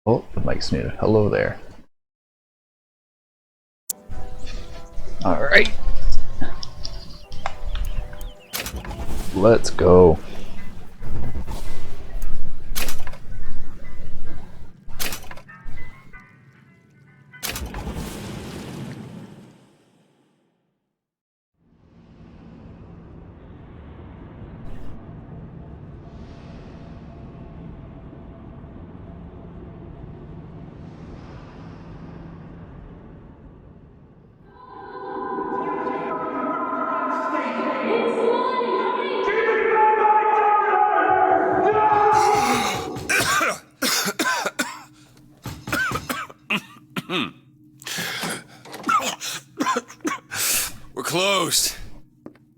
Oh, the mic's muted. Hello there. Alright. Let's go. We're closed.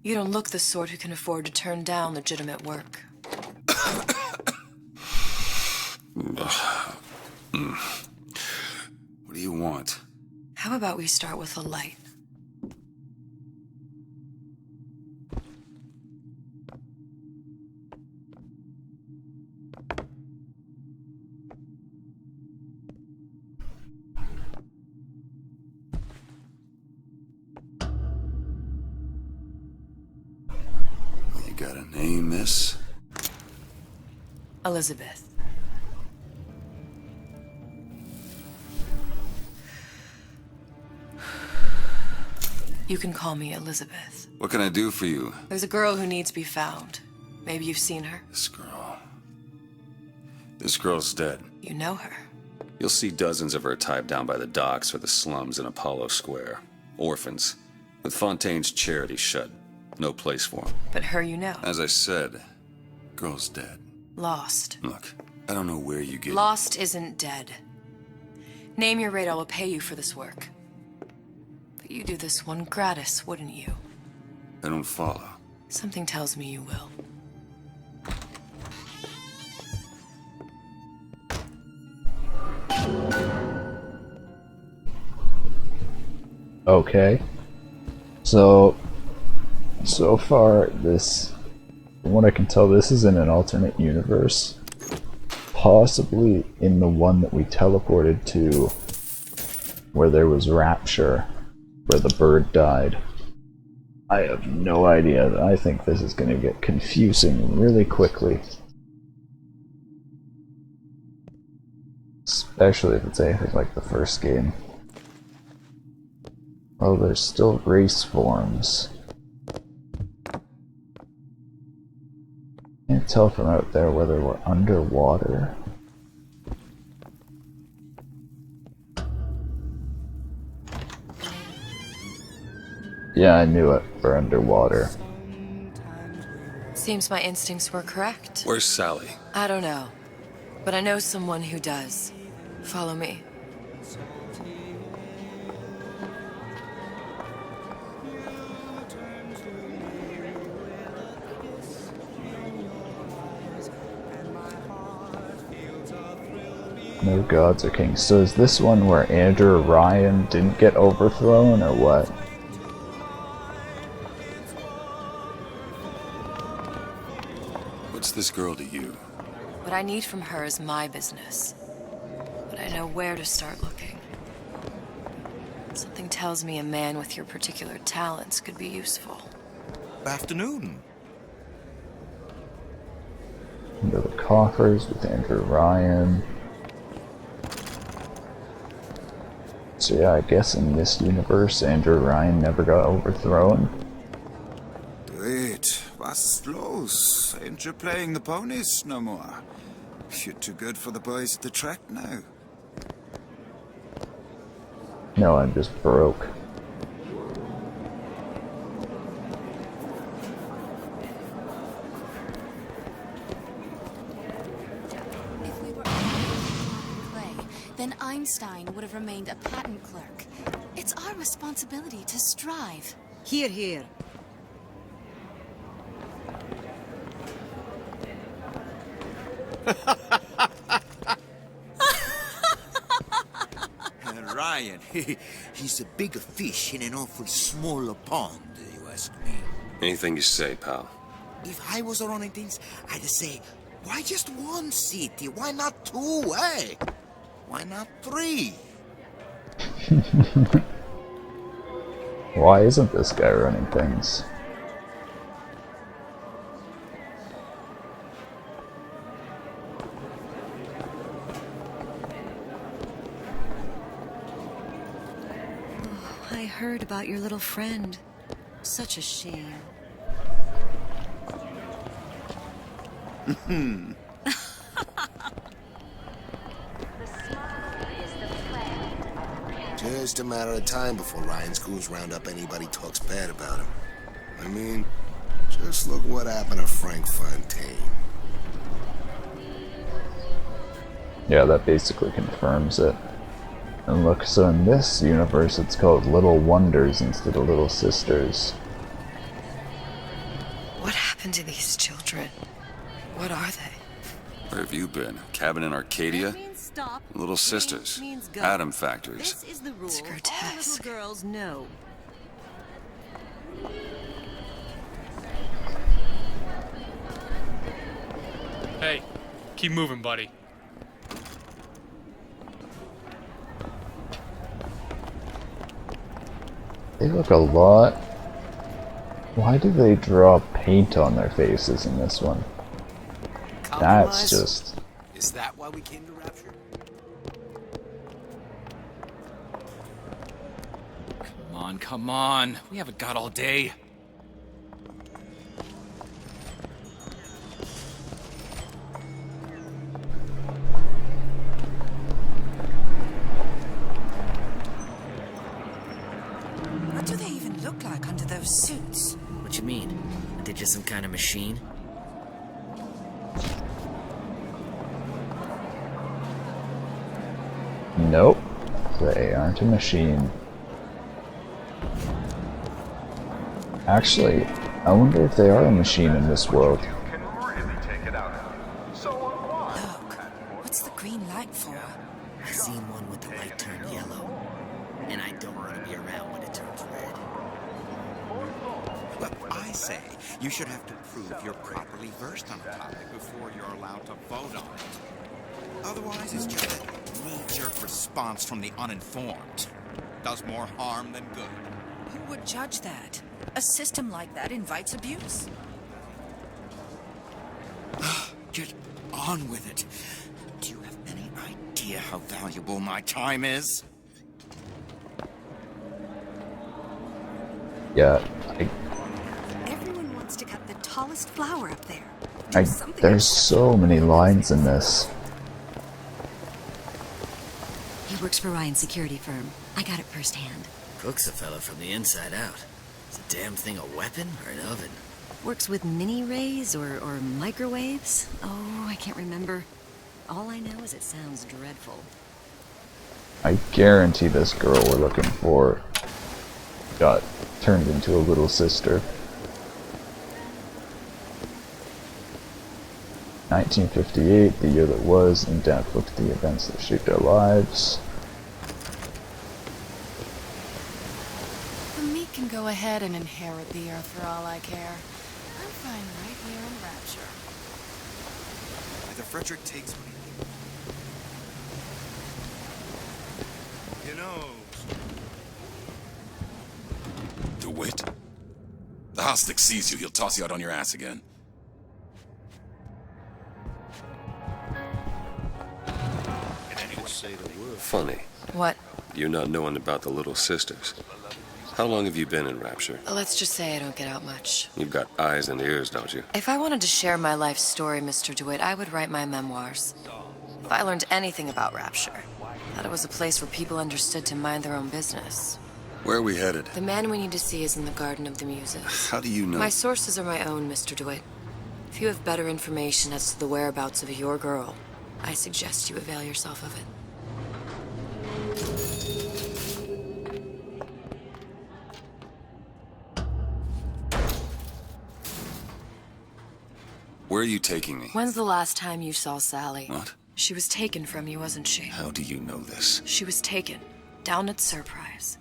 You don't look the sort who can afford to turn down legitimate work. What do you want? How about we start with a light? You got a name, miss? Elizabeth. You can call me Elizabeth. What can I do for you? There's a girl who needs to be found. Maybe you've seen her. This girl's dead. You know her. You'll see dozens of her tied down by the docks or the slums in Apollo Square. Orphans. With Fontaine's charity shut. No place for them. But her you know. As I said, girl's dead. Lost. Look, I don't know where you get... Lost isn't dead. Name your rate, I will pay you for this work. But you do this one gratis, wouldn't you? I don't follow. Something tells me you will. Okay. So far, this, from what I can tell, this is in an alternate universe. Possibly in the one that we teleported to, where there was Rapture, where the bird died. I have no idea. I think this is going to get confusing really quickly. Especially if it's anything like the first game. Oh, there's still race forms. Can't tell from out there whether we're underwater. Yeah, I knew it. We're underwater. Seems my instincts were correct. Where's Sally? I don't know. But I know someone who does. Follow me. No gods or kings. So is this one where Andrew Ryan didn't get overthrown, or what? What's this girl to you? What I need from her is my business. But I know where to start looking. Something tells me a man with your particular talents could be useful. Afternoon. Into the coffers with Andrew Ryan. So yeah, I guess in this universe, Andrew Ryan never got overthrown. Wait, what's los? Ain't you playing the ponies no more? You're too good for the boys at the track now. No, I'm just broke. If we were clay, then Einstein would have remained a patent clerk. It's our responsibility to strive. Here, here. Ryan, he's a bigger fish in an awful smaller pond, you ask me. Anything you say, pal. If I was running things, I'd say, why just one city? Why not two, eh? Why not three? Why isn't this guy running things? I heard about your little friend. Such a shame. Just a matter of time before Ryan's goons round up anybody talks bad about him. I mean, just look what happened to Frank Fontaine. Yeah, that basically confirms it. And look, so in this universe it's called Little Wonders instead of Little Sisters. What happened to these children? What are they? Where have you been? Cabin in Arcadia? Stop. Little sisters. Means go. Atom factories. This is the rule. It's All grotesque. little girls know. Hey, keep moving, buddy. They look a lot... Why do they draw paint on their faces in this one? That's just... Is that why we came to Rapture? Come on. We haven't got all day. What do they even look like under those suits? What you mean? Are they just some kind of machine? Nope. They aren't a machine. Actually, I wonder if they are a machine in this world. Look, what's the green light for? I seen one with the light turned yellow. And I don't want to be around when it turns red. Well, I say you should have to prove you're properly versed on a topic before you're allowed to vote on it. Otherwise, it's just a knee-jerk response from the uninformed. Does more harm than good. Who would judge that? A system like that invites abuse. Get on with it. Do you have any idea how valuable my time is? Yeah, Everyone wants to cut the tallest flower up there. there's so many lines in this. He works for Ryan's security firm. I got it firsthand. Cooks a fella from the inside out. Is the damn thing a weapon or an oven? Works with mini rays or microwaves. Oh, I can't remember. All I know is it sounds dreadful. I guarantee this girl we're looking for got turned into a little sister. 1958, the year that was, in depth look at the events that shaped our lives. The meek can go ahead and inherit the earth for all I care. I'm fine right here in Rapture. Either Frederick takes me. You know. DeWitt? The Hostic sees you, he'll toss you out on your ass again. Funny. What? You're not knowing about the Little Sisters. How long have you been in Rapture? Let's just say I don't get out much. You've got eyes and ears, don't you? If I wanted to share my life story, Mr. DeWitt, I would write my memoirs. If I learned anything about Rapture, that it was a place where people understood to mind their own business. Where are we headed? The man we need to see is in the Garden of the Muses. How do you know? My sources are my own, Mr. DeWitt. If you have better information as to the whereabouts of your girl, I suggest you avail yourself of it. Where are you taking me? When's the last time you saw Sally? What? She was taken from you, wasn't she? How do you know this? She was taken, down at Surprise.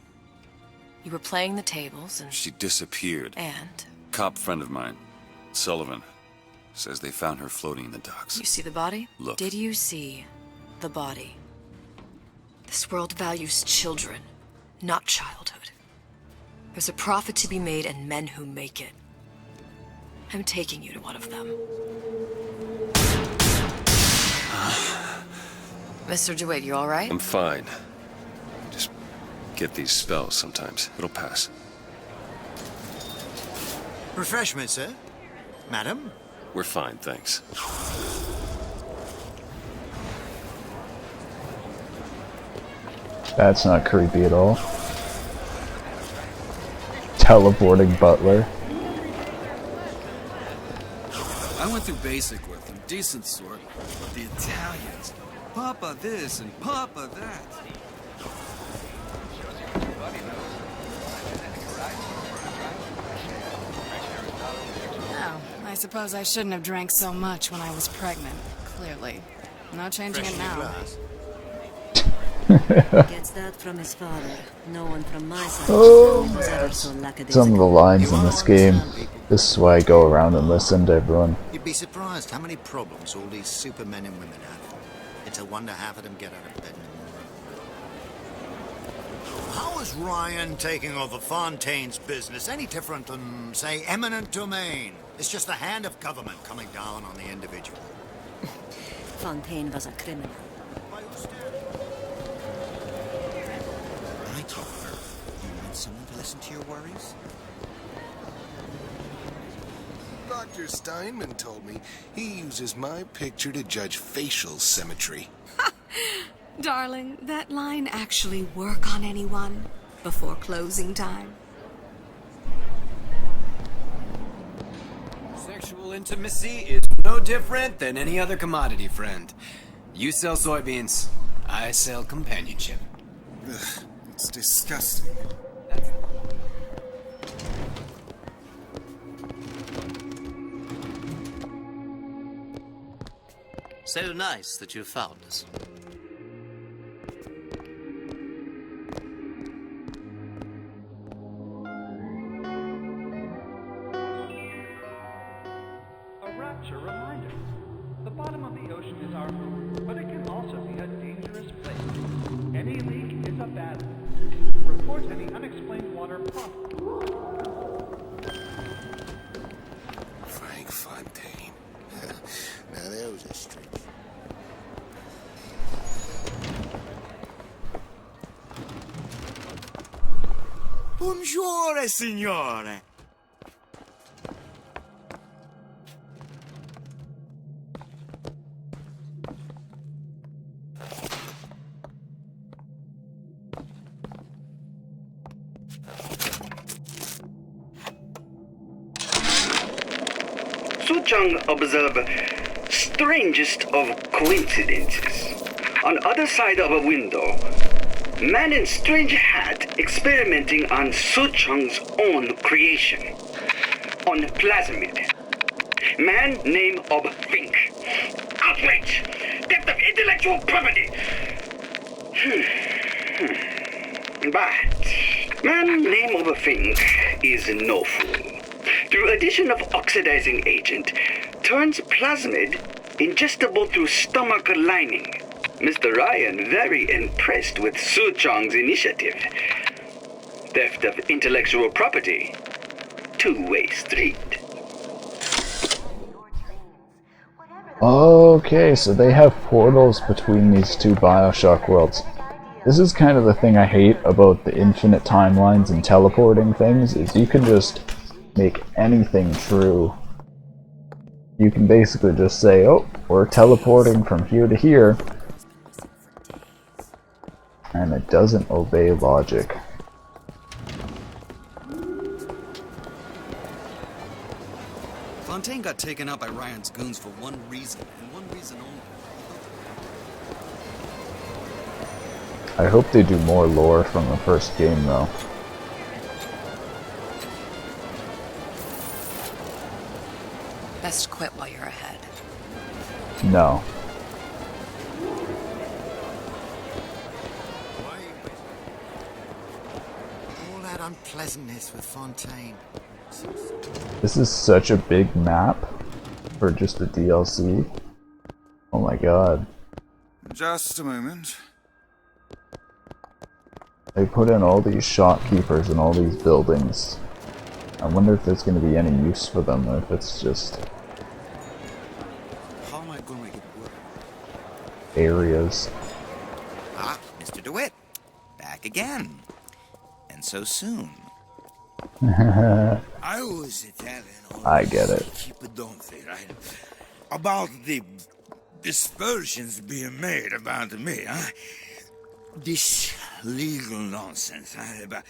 You were playing the tables and... She disappeared. And? Cop friend of mine, Sullivan, says they found her floating in the docks. You see the body? Look. Did you see the body? This world values children, not childhood. There's a profit to be made and men who make it. I'm taking you to one of them. Mr. DeWitt, you all right? I'm fine. Just get these spells sometimes. It'll pass. Refreshment, sir? Madam? We're fine, thanks. That's not creepy at all. Teleporting butler. I went through basic with them, decent sort. But the Italians, Papa this and Papa that. Oh, I suppose I shouldn't have drank so much when I was pregnant, clearly. No changing it now. Gets that from his father. No one from my side was ever so lackadaisical. Some of the lines in this game. This is why I go around and listen to everyone. You'd be surprised how many problems all these supermen and women have. It's a wonder half of them get out of bed in the morning. How is Ryan taking over Fontaine's business any different than, say, eminent domain? It's just the hand of government coming down on the individual. Fontaine was a criminal. I told her, you want someone to listen to your worries? Dr. Steinman told me he uses my picture to judge facial symmetry. Darling, that line actually work on anyone before closing time? Sexual intimacy is no different than any other commodity, friend. You sell soybeans, I sell companionship. Ugh, it's disgusting. So nice that you found us. A Rapture reminder. The bottom of the ocean is our home, but it can also be a dangerous place. Any leak is a bad one. Report any unexplained water promptly. Frank Fontaine. Now there was a streak. Buongiorno, signore. Suchang observed strangest of coincidences. On other side of a window, man in strange hat experimenting on Suchang's own creation, on plasmid. Man name of Fink. Outrage! Theft of intellectual property! But man name of Fink is no fool. Through addition of oxidizing agent, turns plasmid ingestible through stomach lining. Mr. Ryan very impressed with Su Chong's initiative. Theft of intellectual property. Two-way street. Okay, so they have portals between these two Bioshock worlds. This is kind of the thing I hate about the infinite timelines and teleporting things, is you can just make anything true. You can basically just say, oh, we're teleporting from here to here, and it doesn't obey logic. Fontaine got taken out by Ryan's goons for one reason, and one reason only. I hope they do more lore from the first game, though. Best quit while you're ahead. No. All that unpleasantness with Fontaine. This is such a big map for just a DLC. Oh my god. Just a moment. They put in all these shopkeepers and all these buildings. I wonder if there's going to be any use for them, or if it's just How am I going to make it work? areas. Ah, Mr. DeWitt. Back again. And so soon. I was telling I get it. Chipadonte, right? About the dispersions being made about me, huh? This legal nonsense, huh? About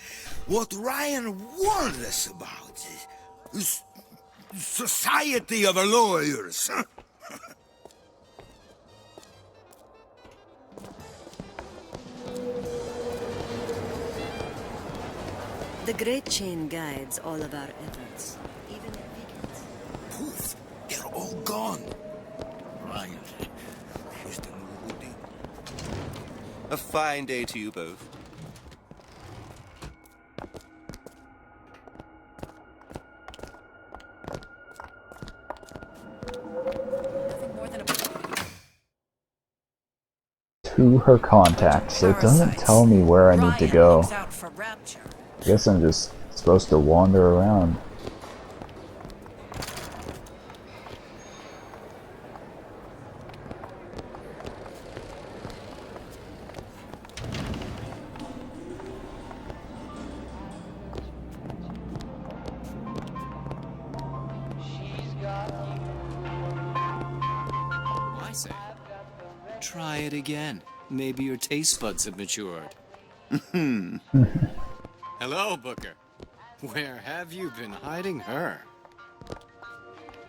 what Ryan warned us about is society of lawyers, huh? The Great Chain guides all of our efforts, even vegans. Poof, they're all gone. Ryan, here's the new hoodie. A fine day to you both. To her contacts. It doesn't tell me where I need to go. I guess I'm just supposed to wander around. I say, try it again. Maybe your taste buds have matured. Hello, Booker. Where have you been hiding her?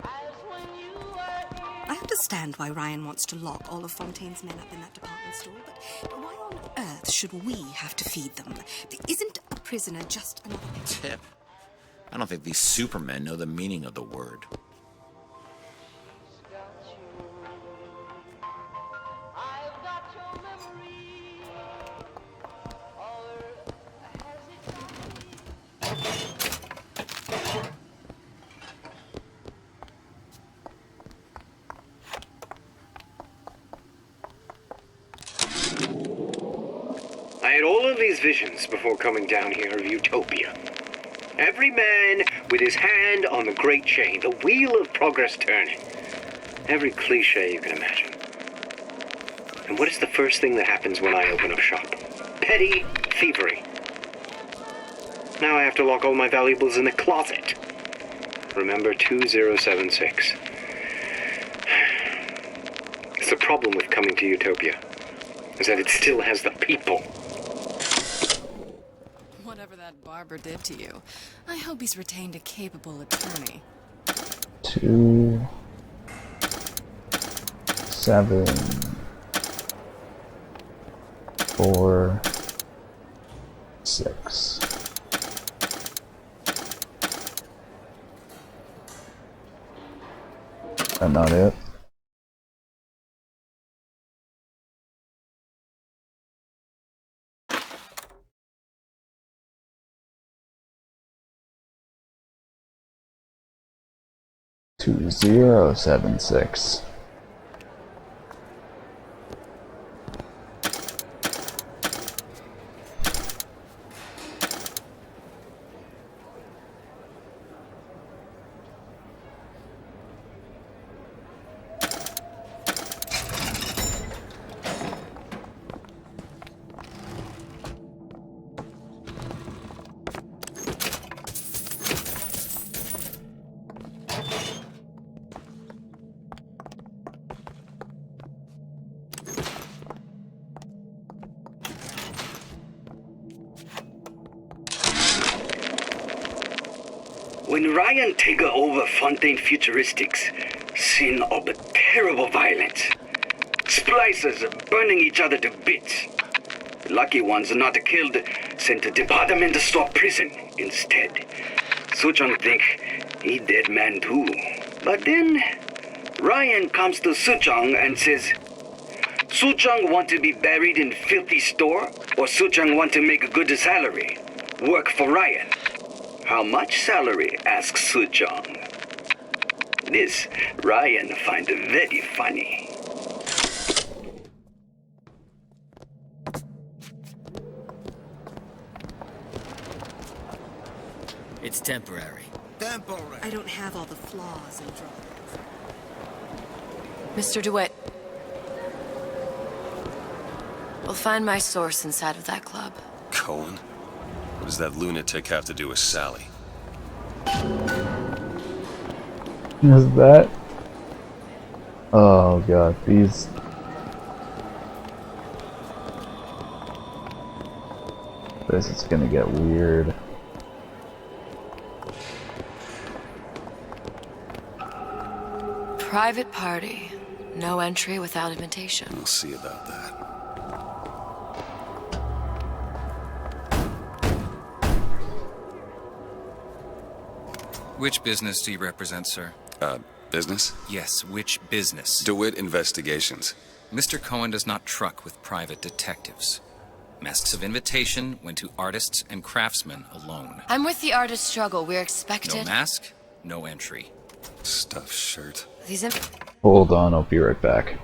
I understand why Ryan wants to lock all of Fontaine's men up in that department store, but why on earth should we have to feed them? Isn't a prisoner just another Tip. I don't think these supermen know the meaning of the word. I had all of these visions before coming down here of Utopia. Every man with his hand on the great chain, the wheel of progress turning. Every cliche you can imagine. And what is the first thing that happens when I open up shop? Petty thievery. Now I have to lock all my valuables in the closet. Remember 2076. It's the problem with coming to Utopia, is that it still has the people. Whatever that barber did to you, I hope he's retained a capable attorney. 2, 7, 4, 6. And not it. Two 076. When Ryan take over Fontaine Futuristics, scene of a terrible violence. Splicers burning each other to bits. Lucky ones not killed, sent to department store prison instead. Suchong think he dead man too. But then Ryan comes to Suchong and says, Suchong want to be buried in filthy store, or Suchong want to make a good salary, work for Ryan. How much salary? Asks Suchong. This Ryan find very funny. It's temporary. Temporary. I don't have all the flaws and drawbacks. Mr. DeWitt. We'll find my source inside of that club. Cohen? What does that lunatic have to do with Sally? Is that? Oh god, these. This is gonna get weird. Private party. No entry without invitation. We'll see about that. Which business do you represent, sir? Business? Yes, which business? DeWitt Investigations. Mr. Cohen does not truck with private detectives. Masks of invitation went to artists and craftsmen alone. I'm with the artist struggle. We're expected. No mask, no entry. Stuffed shirt. These Hold on, I'll be right back.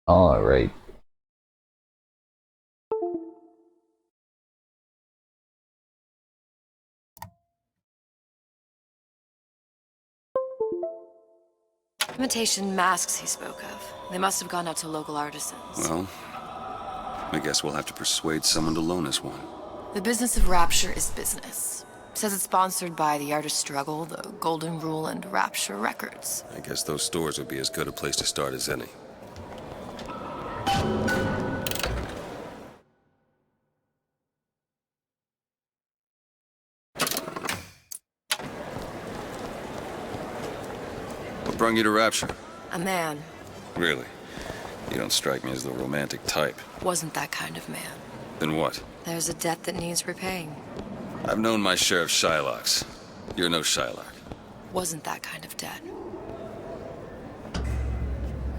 Alright. imitation masks he spoke of. They must have gone out to local artisans. Well, I guess we'll have to persuade someone to loan us one. The business of Rapture is business. Says it's sponsored by the Artist Struggle, the Golden Rule, and Rapture Records. I guess those stores would be as good a place to start as any. What brought you to Rapture? A man. Really? You don't strike me as the romantic type. Wasn't that kind of man. Then what? There's a debt that needs repaying. I've known my share of Shylocks. You're no Shylock. Wasn't that kind of debt.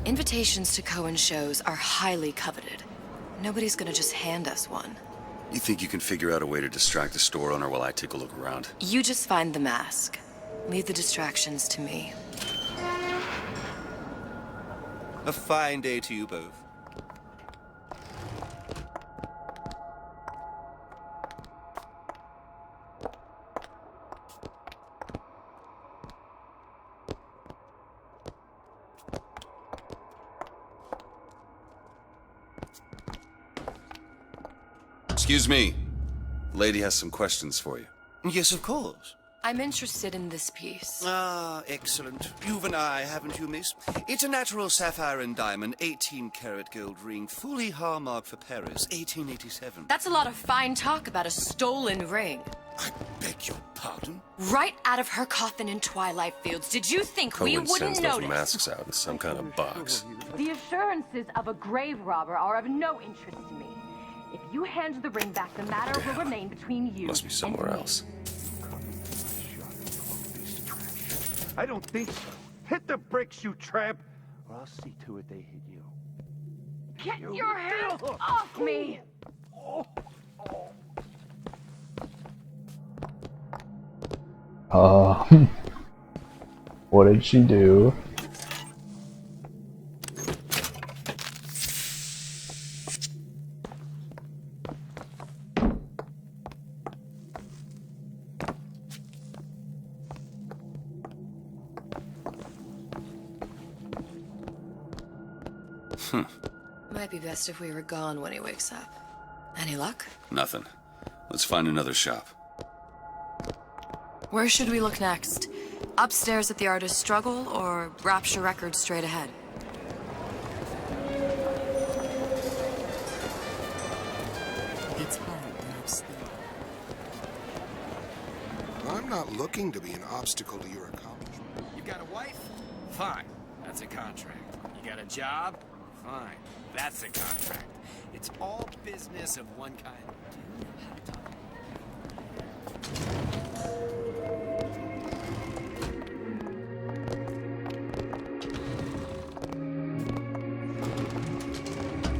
Invitations to Cohen shows are highly coveted. Nobody's gonna just hand us one. You think you can figure out a way to distract the store owner while I take a look around? You just find the mask. Leave the distractions to me. A fine day to you both. Excuse me. Lady has some questions for you. Yes, of course. I'm interested in this piece. Ah, excellent. You've an eye, haven't you, miss? It's a natural sapphire and diamond, 18-karat gold ring, fully hallmarked for Paris, 1887. That's a lot of fine talk about a stolen ring. I beg your pardon? Right out of her coffin in Twilight Fields. Did you think we Cohen wouldn't sends those notice? masks out in some kind of box. The assurances of a grave robber are of no interest to me. If you hand the ring back, the matter will remain between you. Must be somewhere and me. else. I don't think so. Hit the bricks, you tramp, or I'll see to it they hit you. Get your hands off me! What did she do? Might be best if we were gone when he wakes up. Any luck? Nothing. Let's find another shop. Where should we look next? Upstairs at the Artist's Struggle, or Rapture Records straight ahead? It's hard to have sleep. I'm not looking to be an obstacle to your accomplishment. You got a wife? Fine. That's a contract. You got a job? Fine. That's a contract. It's all business of one kind.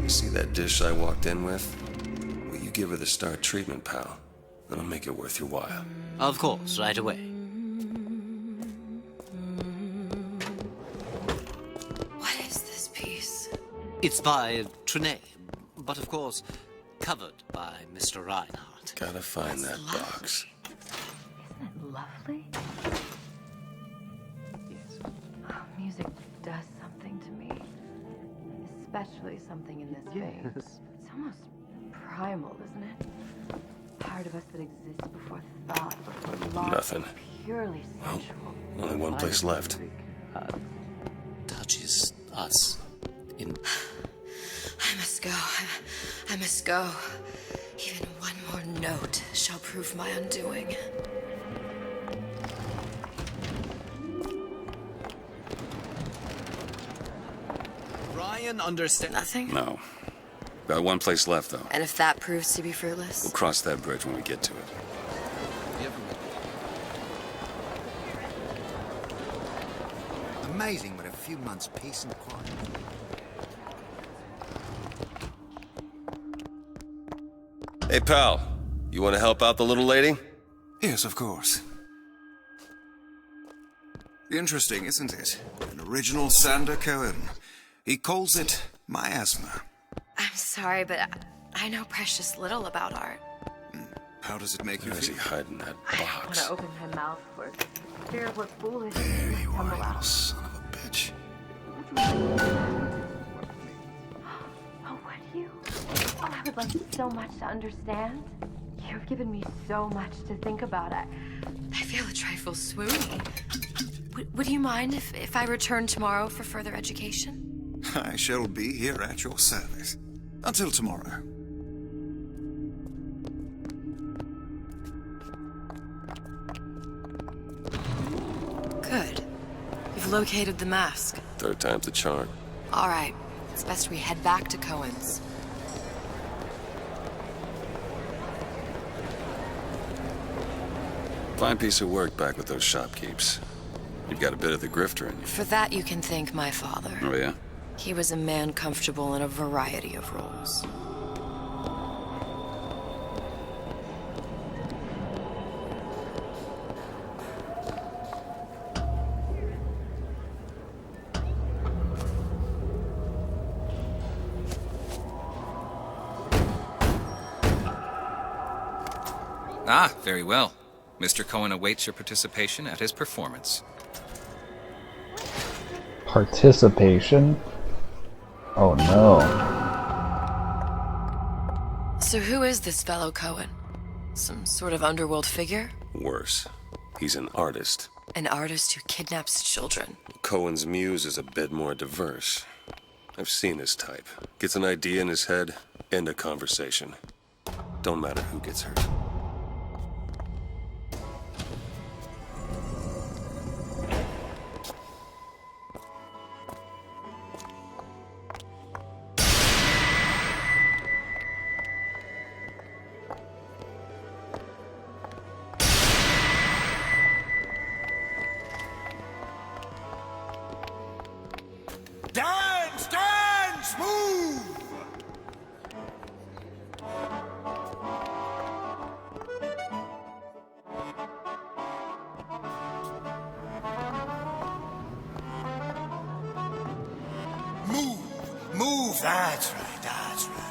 You see that dish I walked in with? Will you give her the Star treatment, pal? That'll make it worth your while. Of course, right away. What is this piece? It's by Trenet, but of course, covered by Mr. Reinhardt. Gotta find that box. Isn't it lovely? Oh, music does something to me. Especially something in this vein. It's almost primal, isn't it? Part of us that exists before thought, before logic. Nothing. Purely Well, sensual. only one place left. Touches us in... I must go. I must go. Even one more note shall prove my undoing. Ryan understand. Nothing? No. Got one place left, though. And if that proves to be fruitless? We'll cross that bridge when we get to it. Amazing what a few months' peace and quiet. Hey, pal. You want to help out the little lady? Yes, of course. Interesting, isn't it? An original Sander Cohen. He calls it miasma. I'm sorry, but I know precious little about art. How does it make you Where is he feel? hiding that I want box? to open my mouth for fear of what foolish There you are, tumble you out. little son of a bitch. Oh, would you? Oh, I would like so much to understand. You've given me so much to think about. I feel a trifle swoony. Would you mind if I return tomorrow for further education? I shall be here at your service. Until tomorrow. Good. You've located the mask. Third time's the charm. All right. It's best we head back to Cohen's. Fine piece of work back with those shopkeeps. You've got a bit of the grifter in you. For that, you can thank my father. Oh, yeah? He was a man comfortable in a variety of roles. Ah, very well. Mr. Cohen awaits your participation at his performance. Participation? Oh no. So who is this fellow Cohen? Some sort of underworld figure? Worse. He's an artist. An artist who kidnaps children. Cohen's muse is a bit more diverse. I've seen this type. Gets an idea in his head, end a conversation. Don't matter who gets hurt. Dance! Dance! Move! Move! Move! That's right, that's right.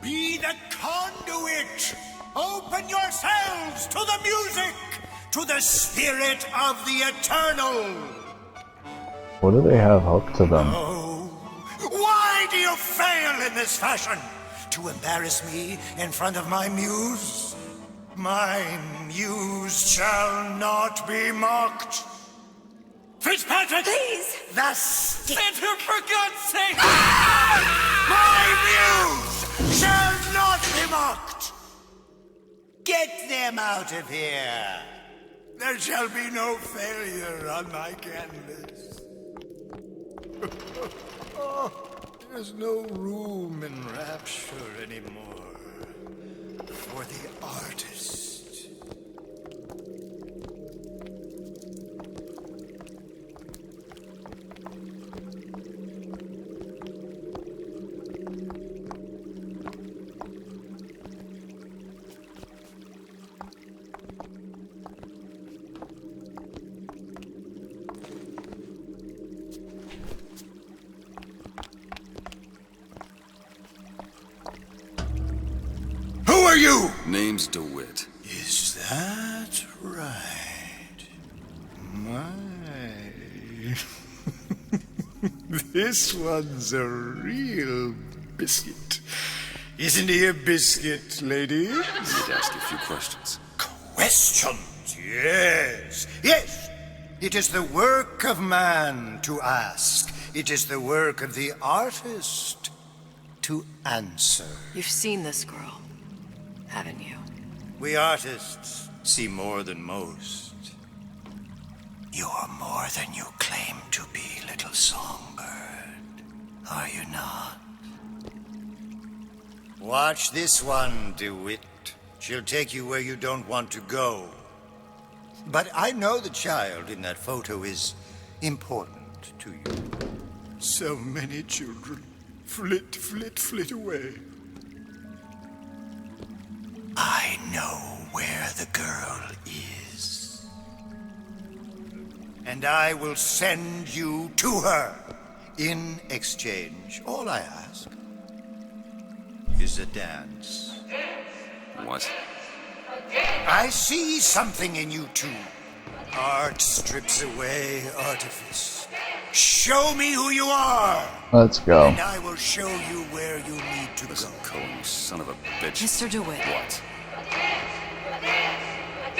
Be the conduit! Open yourselves to the music! To the spirit of the eternal! What do they have hooked to them? Why do you fail in this fashion? To embarrass me in front of my muse? My muse shall not be mocked. Fitzpatrick! Please! The stick! Enter, for God's sake! My muse shall not be mocked! Get them out of here! There shall be no failure on my canvas. There's no room in rapture anymore for the artist. Who are you? Name's DeWitt. Is that right? My. This one's a real biscuit. Isn't he a biscuit, ladies? Need to ask you a few questions. Questions, yes. Yes. It is the work of man to ask. It is the work of the artist to answer. You've seen this girl, haven't you? We artists see more than most. You're more than you claim to be, little songbird. Are you not? Watch this one, DeWitt. She'll take you where you don't want to go. But I know the child in that photo is important to you. So many children flit, flit, flit away. I know where the girl is. And I will send you to her. In exchange, all I ask is a dance. What? I see something in you two. Art strips away artifice. Show me who you are. Let's go. And I will show you where you need to Listen, go. Cohen, you son of a bitch. Mr. DeWitt. What?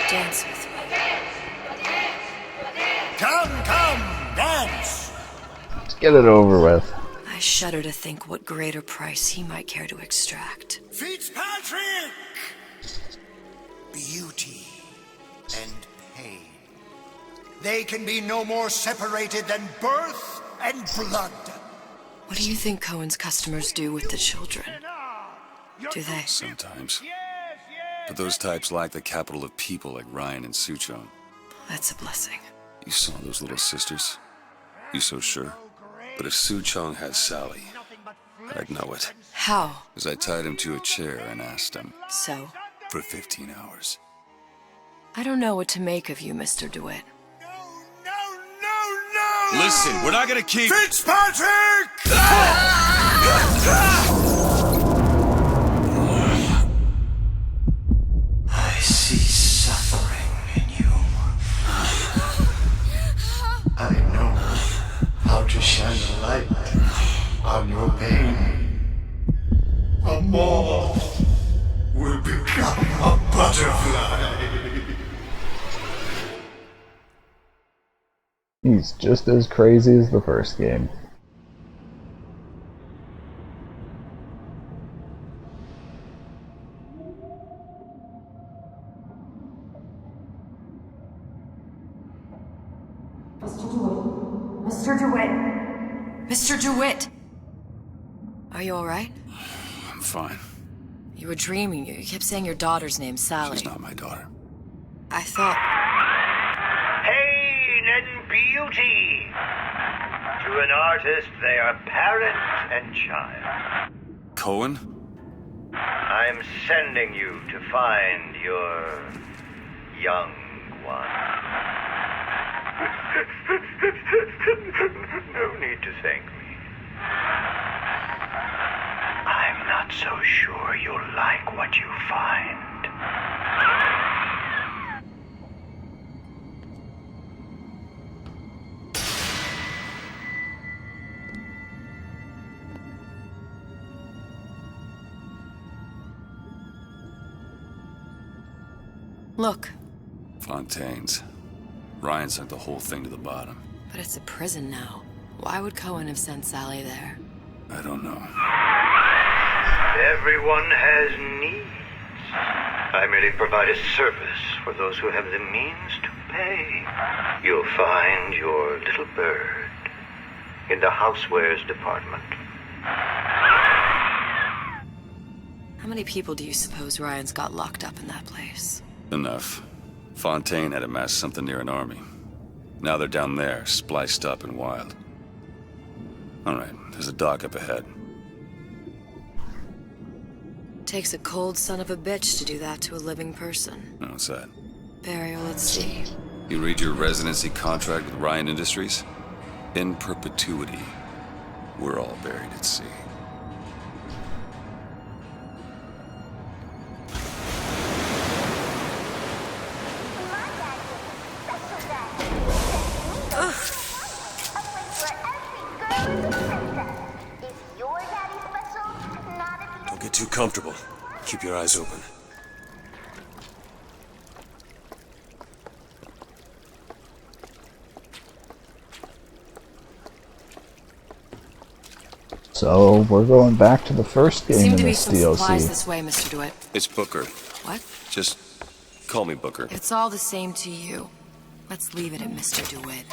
Dance with me. Come, come, dance. Let's get it over with. I shudder to think what greater price he might care to extract. Fitzpatrick! Beauty and pain. They can be no more separated than birth and blood. What do you think Cohen's customers do with the children? Do they? Sometimes. But those types lack the capital of people like Ryan and Suchong. That's a blessing. You saw those little sisters? You so sure? But if Suchong had Sally, I'd know it. How? As I tied him to a chair and asked him. So? For 15 hours. I don't know what to make of you, Mr. DeWitt. Listen, we're not gonna keep... Fitzpatrick! He's just as crazy as the first game. Mr. DeWitt! Mr. DeWitt! Are you alright? I'm fine. You were dreaming. You kept saying your daughter's name, Sally. She's not my daughter. I thought... Pain and beauty! To an artist, they are parent and child. Cohen? I'm sending you to find your young one. No need to thank me. I'm not so sure you'll like what you find. Look. Fontaine's. Ryan sent the whole thing to the bottom. But it's a prison now. Why would Cohen have sent Sally there? I don't know. Everyone has needs. I merely provide a service for those who have the means to pay. You'll find your little bird in the housewares department. How many people do you suppose Ryan's got locked up in that place? Enough. Fontaine had amassed something near an army. Now they're down there, spliced up and wild. Alright, there's a dock up ahead. Takes a cold son of a bitch to do that to a living person. What's that? Burial, let's see. You read your residency contract with Ryan Industries? In perpetuity. We're all buried at sea. Don't get too comfortable. Keep your eyes open. So, we're going back to the first game Seem in to be this some supplies DLC. this way, Mr. DeWitt. It's Booker. What? Just call me Booker. It's all the same to you. Let's leave it at Mr. DeWitt.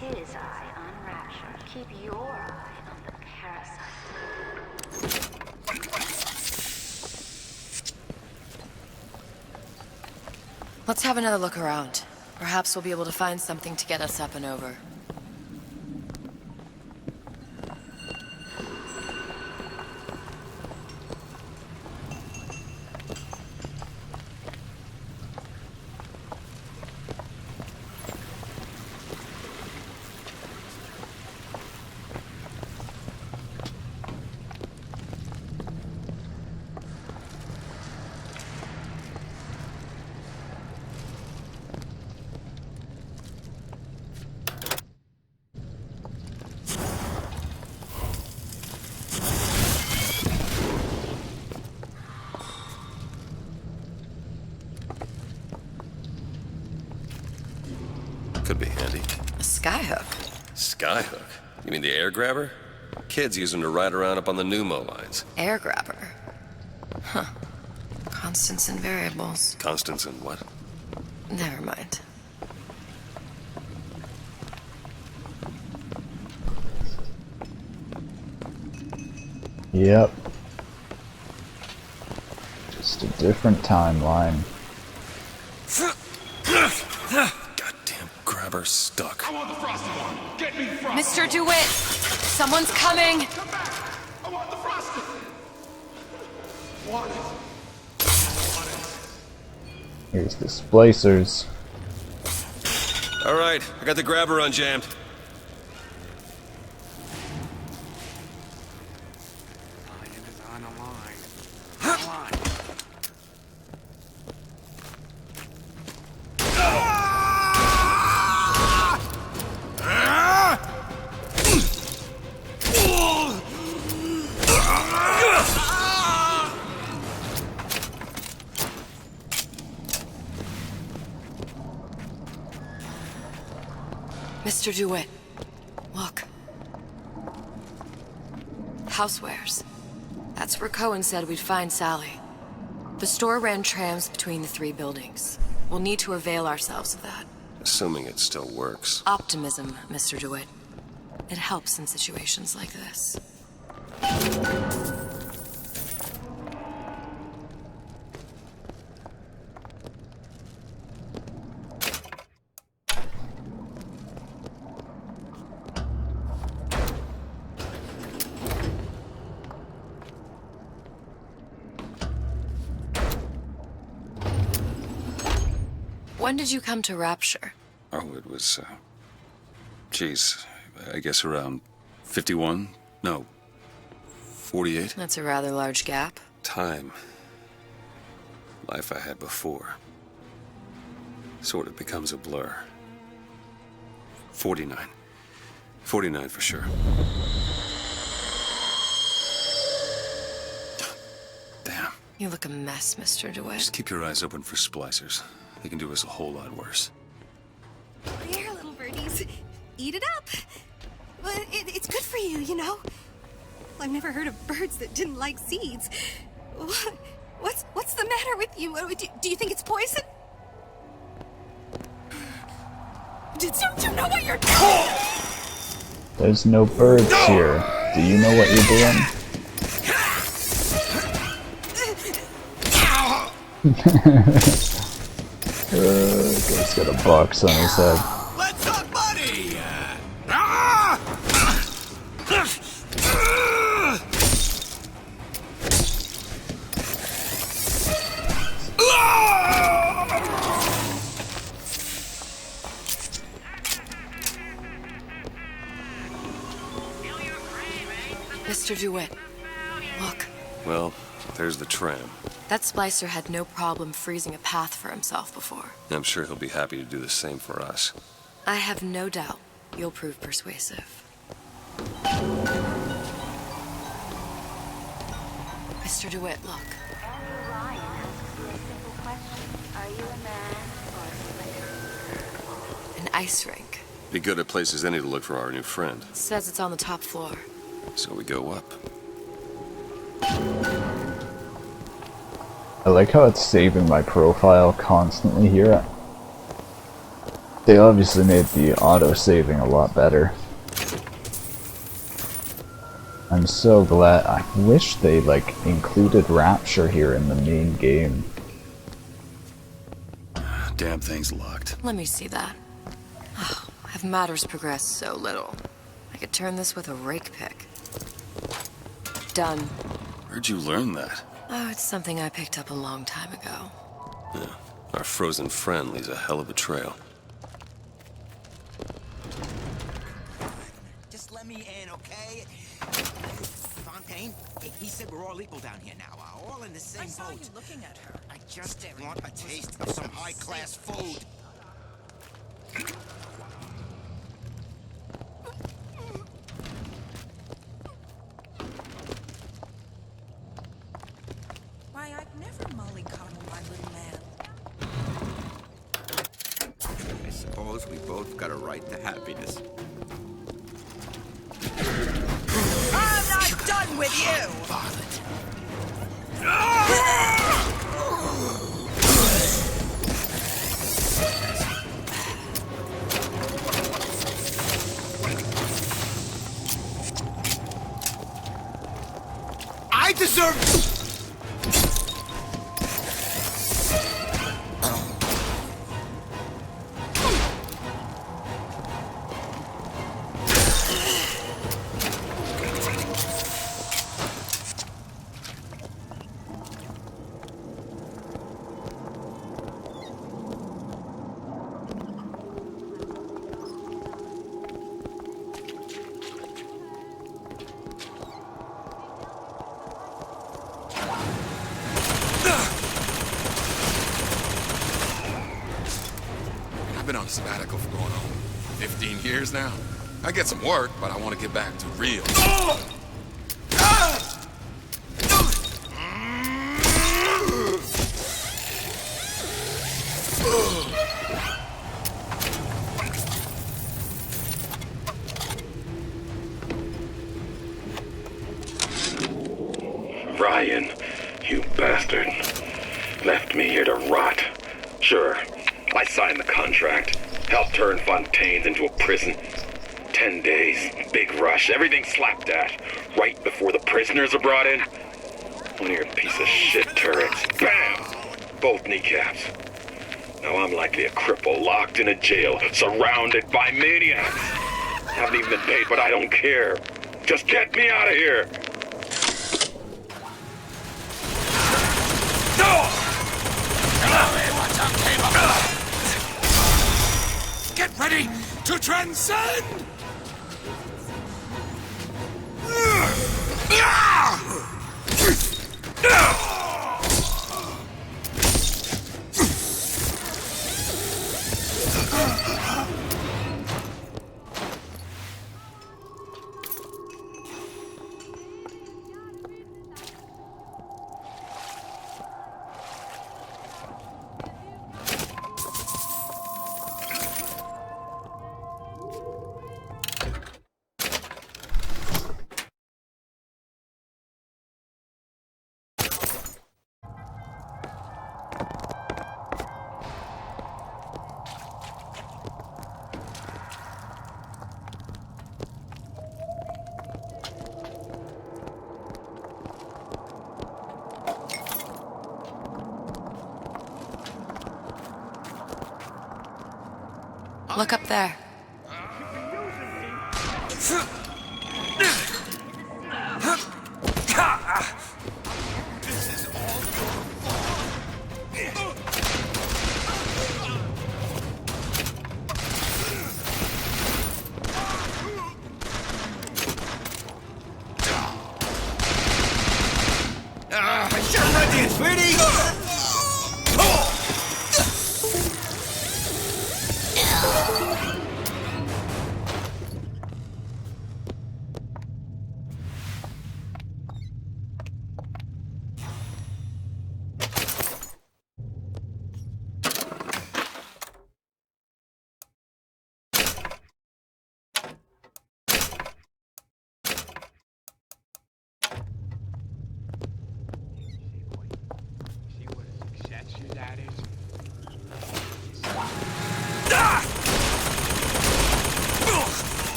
His eye on Rapture. Keep your eye on the parasite. Let's have another look around. Perhaps we'll be able to find something to get us up and over. Could be handy. A skyhook? Skyhook? You mean the air grabber? Kids use them to ride around up on the pneumo lines. Air grabber. Huh. Constants and variables. Constants and what? Never mind. Yep. Just a different timeline. Goddamn grabber stuck. I want the frosty one. Get me frosty. Mr. DeWitt! Someone's coming! Come back. I want the frosty. Want it. Here's the splicers. All right, I got the grabber unjammed. Mr. DeWitt, look. Housewares. That's where Cohen said we'd find Sally. The store ran trams between the 3 buildings. We'll need to avail ourselves of that. Assuming it still works. Optimism, Mr. DeWitt. It helps in situations like this. When did you come to Rapture? Oh, it was, geez, I guess around 51? No, 48? That's a rather large gap. Time. Life I had before. Sort of becomes a blur. 49. 49 for sure. Damn. You look a mess, Mr. DeWitt. Just keep your eyes open for splicers. They can do us a whole lot worse. Here, little birdies. Eat it up. Well, it's good for you, you know. I've never heard of birds that didn't like seeds. What's the matter with you? Do you think it's poison? Don't you know what you're doing? There's no birds here. Do you know what you're doing? Guy's got a box on his head. Let's talk money! Mr. DeWitt, look. Well, there's the tram. That splicer had no problem freezing a path for himself before. I'm sure he'll be happy to do the same for us. I have no doubt you'll prove persuasive. Mr. DeWitt, look. Andrew Ryan asks you a simple question. Are you a man or a slave? An ice rink. Be good at places any to look for our new friend. Says it's on the top floor. So we go up. I like how it's saving my profile constantly here. They obviously made the auto-saving a lot better. I'm so glad. I wish they, like, included Rapture here in the main game. Damn thing's locked. Let me see that. Oh, have matters progressed so little? I could turn this with a rake pick. Done. Where'd you learn that? Oh, it's something I picked up a long time ago. Yeah, our frozen friend leaves a hell of a trail. Just let me in, okay? Fontaine, he said we're all equal down here now. All in the same boat. I saw you looking at her. I just want a taste of some high-class food. Why, I've never mollycoddled my little man. I suppose we both got a right to happiness. I'm not done with you! Varlet. I deserve... I've been on a sabbatical for going on 15 years now. I get some work, but I want to get back to real. Ryan, you bastard. Left me here to rot. Sure, I signed the contract. Helped turn Fontaine's into a prison. 10 days, big rush, everything slapped at. Right before the prisoners are brought in. One of your piece of shit turrets. Bam! Both kneecaps. Now I'm likely a cripple locked in a jail, surrounded by maniacs. Haven't even been paid, but I don't care. Just get me out of here! Get ready to transcend! Look up there.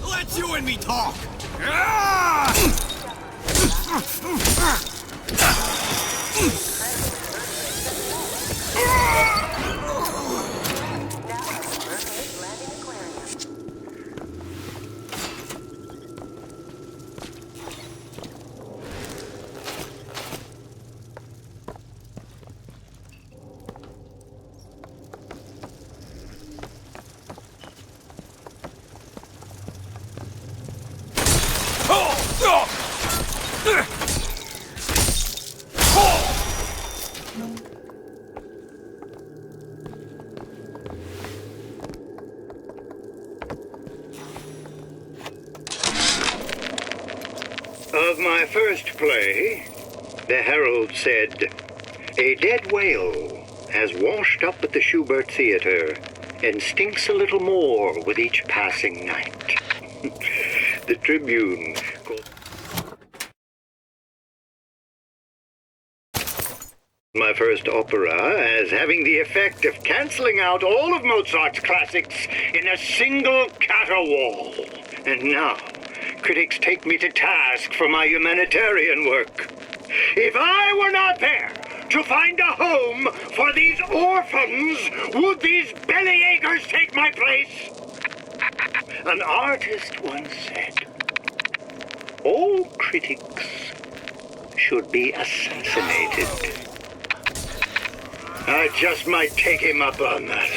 Let you and me talk! Of my first play, the herald said, "A dead whale has washed up at the Schubert Theater and stinks a little more with each passing night." The Tribune called my first opera as having the effect of canceling out all of Mozart's classics in a single caterwaul. And now, critics take me to task for my humanitarian work. If I were not there to find a home for these orphans, would these bellyachers take my place? An artist once said, all critics should be assassinated. I just might take him up on that.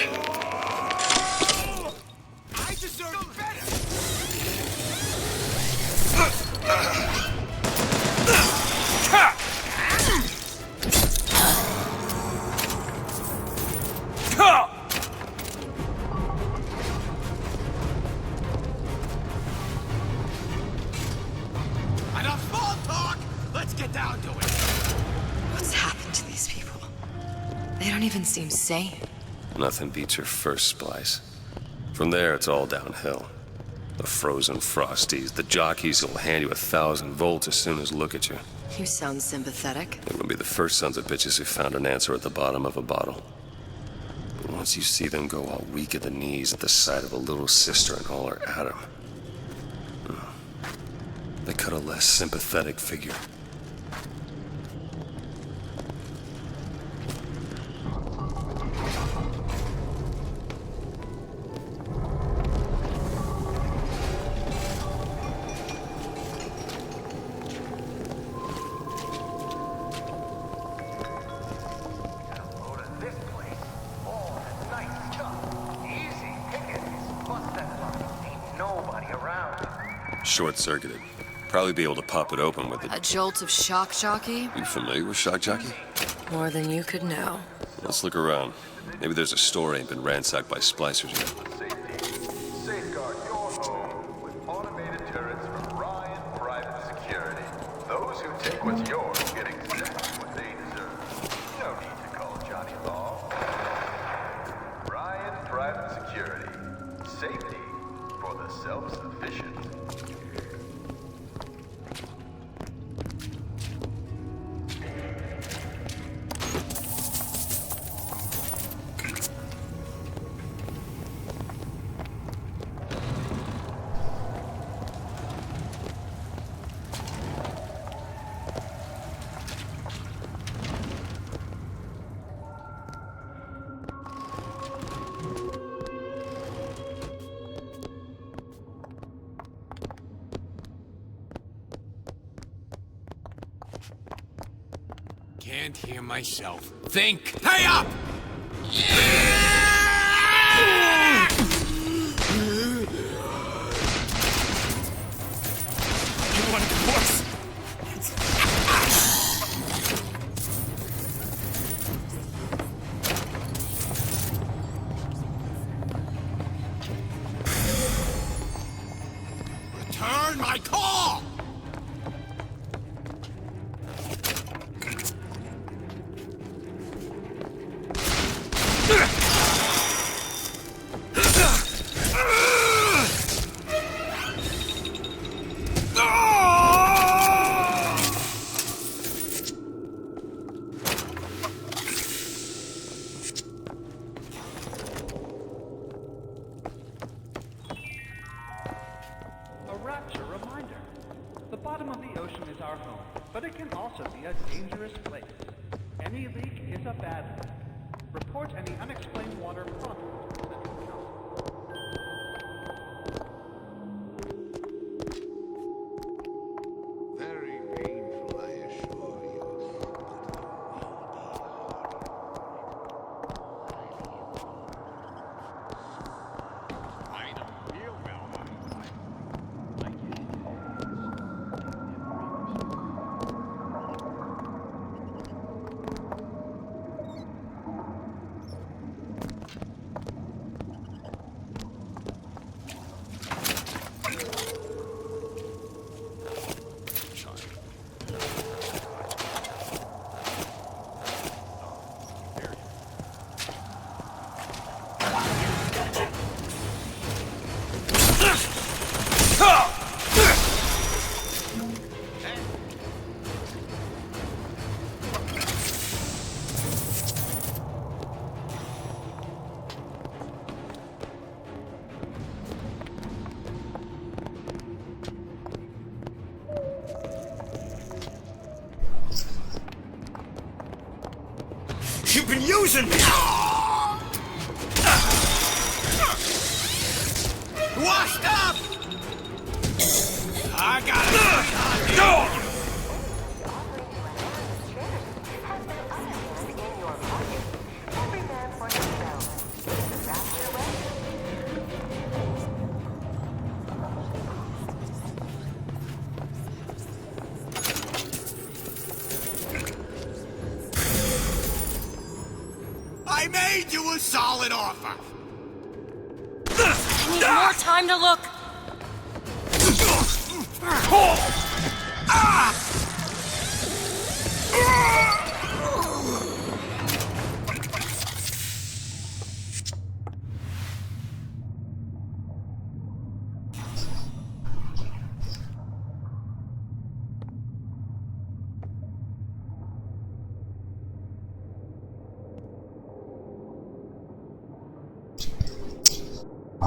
I deserve better! Enough small talk! Let's get down to it! What's happened to these people? They don't even seem sane. Nothing beats your first splice. From there, it's all downhill. The frozen frosties, the jockeys who'll hand you 1,000 volts as soon as look at you. You sound sympathetic. They will be the first sons of bitches who found an answer at the bottom of a bottle. But once you see them go all weak at the knees at the sight of a little sister and all her atom, they cut a less sympathetic figure. Short-circuited. Probably be able to pop it open with A jolt of shock jockey? You familiar with shock jockey? More than you could know. Let's look around. Maybe there's a store ain't been ransacked by splicers yet. Safeguard your home with automated turrets from Ryan Private Security. Those who take what's yours get exactly what they deserve. No need to call Johnny Law. Ryan Private Security. Safety for the self-sufficient. Can't hear myself. Think! Pay up! You want a divorce? Return my call! A rapture reminder. The bottom of the ocean is our home, but it can also be a dangerous place. Any leak is a bad leak. Report any unexplained water promptly to the Central Council. Very painful, I assure you. I don't feel well. You've been using me! Washed up! I got it! Go! I made you a solid offer! I need more time to look!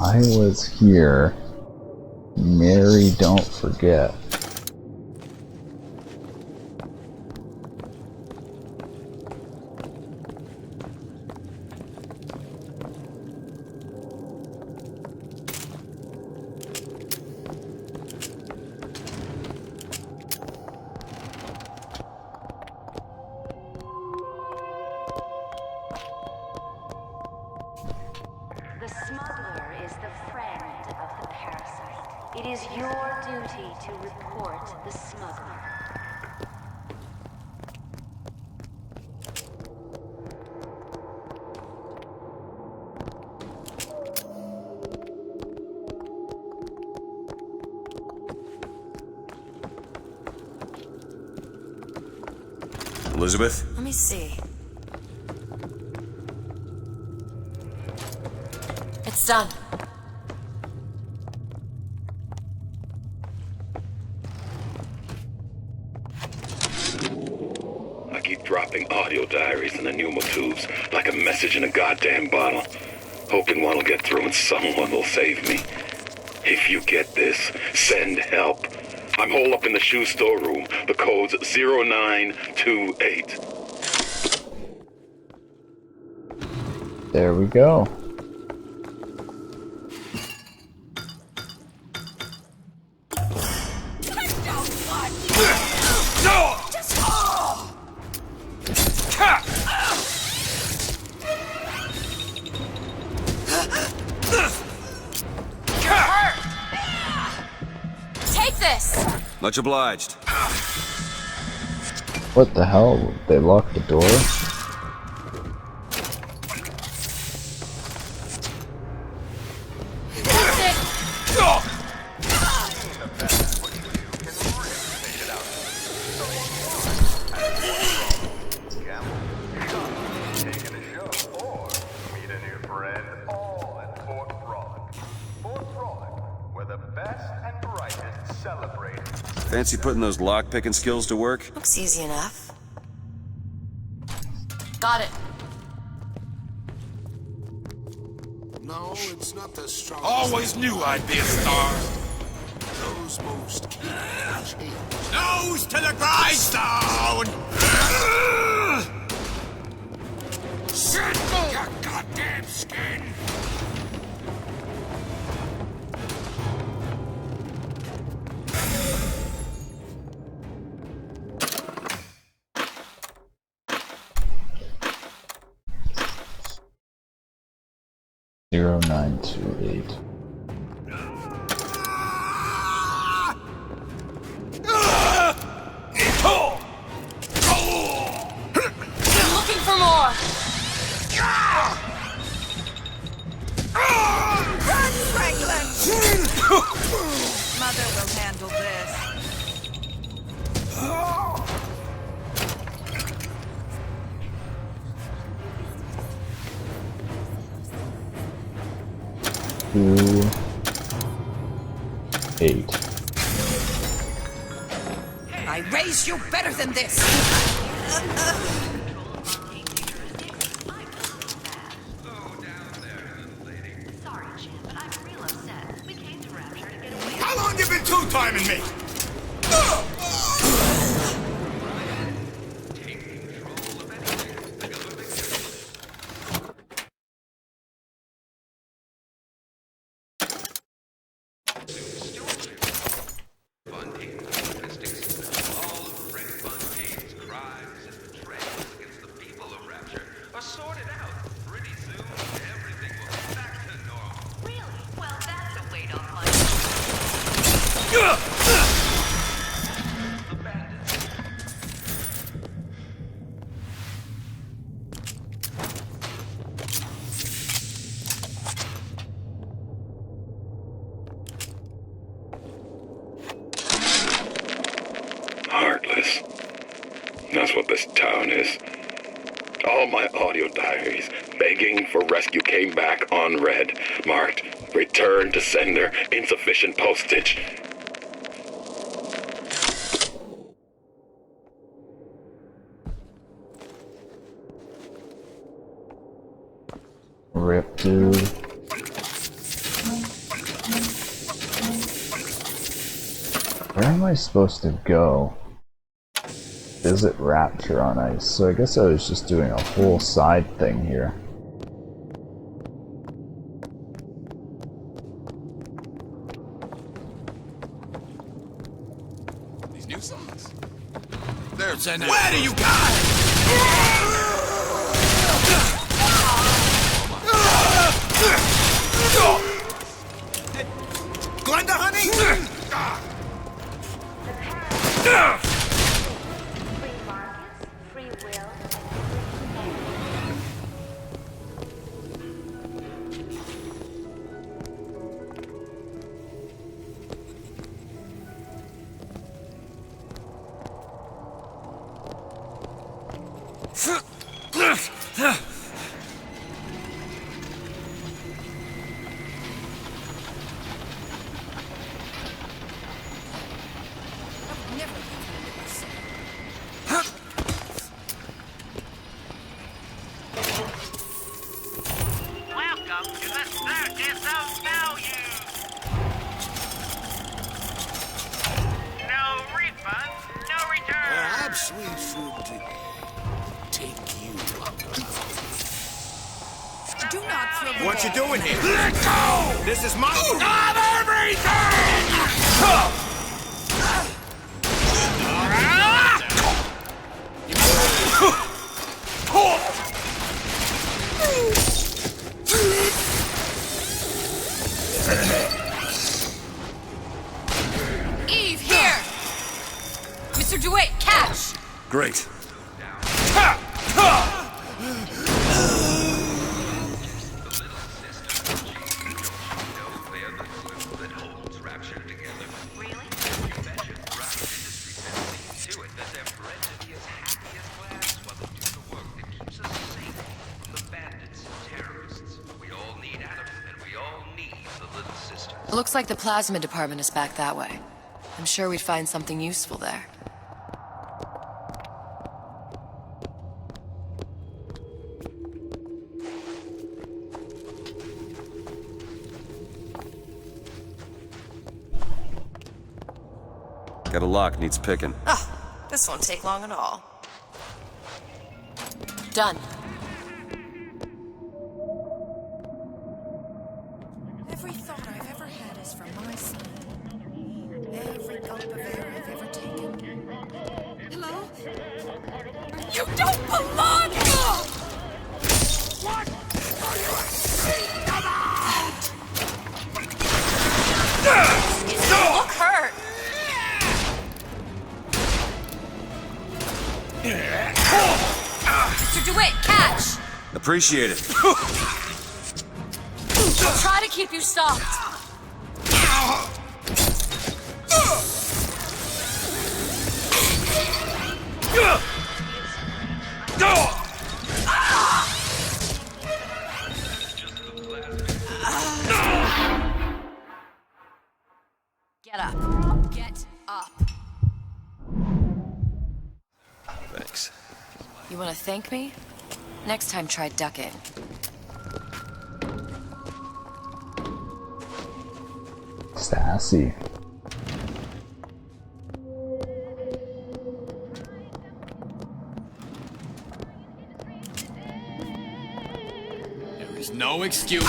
I was here. Mary, don't forget. The smuggler is the friend of the parasite. It is your duty to report the smuggler. Elizabeth? Let me see. It's done. I keep dropping audio diaries in the pneumo tubes like a message in a goddamn bottle, hoping one will get through and someone will save me. If you get this, send help. I'm holed up in the shoe store room. The code's 0928. There we go. Take this! Much obliged. What the hell? They locked the door? Fancy putting those lock-picking skills to work? Looks easy enough. Got it. No, it's not the strongest. Always knew I'd be a star. Those moves can't change. Nose to the grindstone! Shit! Your goddamn skin! Zero 0928. I'm looking for more! Run, Franklin! Mother will handle this. 8. I raised you better than this! How long you been two-timing me? Heartless. That's what this town is. All my audio diaries begging for rescue came back unread, marked return to sender, insufficient postage. Rip, dude. Where am I supposed to go? Visit Rapture on ice. So I guess I was just doing a whole side thing here. These new songs. There's Where do you got Glenda, honey? Free markets, free will, Welcome to the circus of value. No refunds, no returns. I'm sweet food to take you. Do not throw the What you ball. doing here? Let go! This is my... Not Eve, here! Mr. DeWitt, catch! Great. Looks like the plasma department is back that way. I'm sure we'd find something useful there. Got a lock, needs picking. Ah, this won't take long at all. Done. Every thought I've ever had is for my son. Every gulp of air I've ever taken. Hello? You don't belong here! What are you ashamed about? You look hurt. Mr. DeWitt, catch! Appreciate it. I'll try to keep you stopped. Get up. Get up. Thanks. You want to thank me? Next time, try ducking. Sassy. There is no excuse.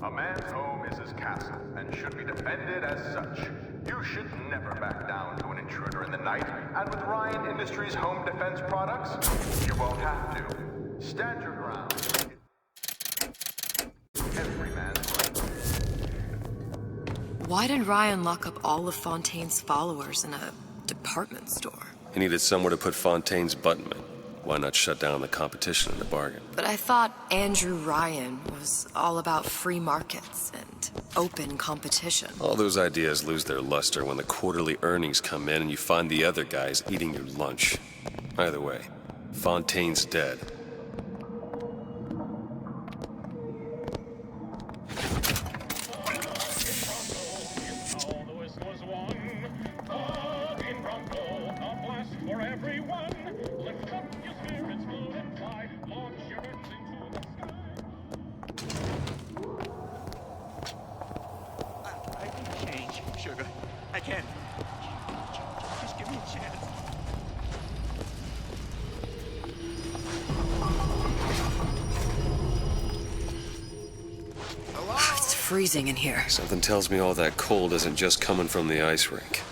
A man's home is his castle and should be defended as such. You should never back down to an intruder in the night, and with Ryan Industries home defense products, you won't have to. Stand your ground. Every man's right. Why did Ryan lock up all of Fontaine's followers in a department store? He needed somewhere to put Fontaine's button in. Why not shut down the competition in the bargain? But I thought Andrew Ryan was all about free markets and open competition. All those ideas lose their luster when the quarterly earnings come in and you find the other guys eating your lunch. Either way, Fontaine's dead. Sugar, I can. Just give me a chance. It's freezing in here. Something tells me all that cold isn't just coming from the ice rink.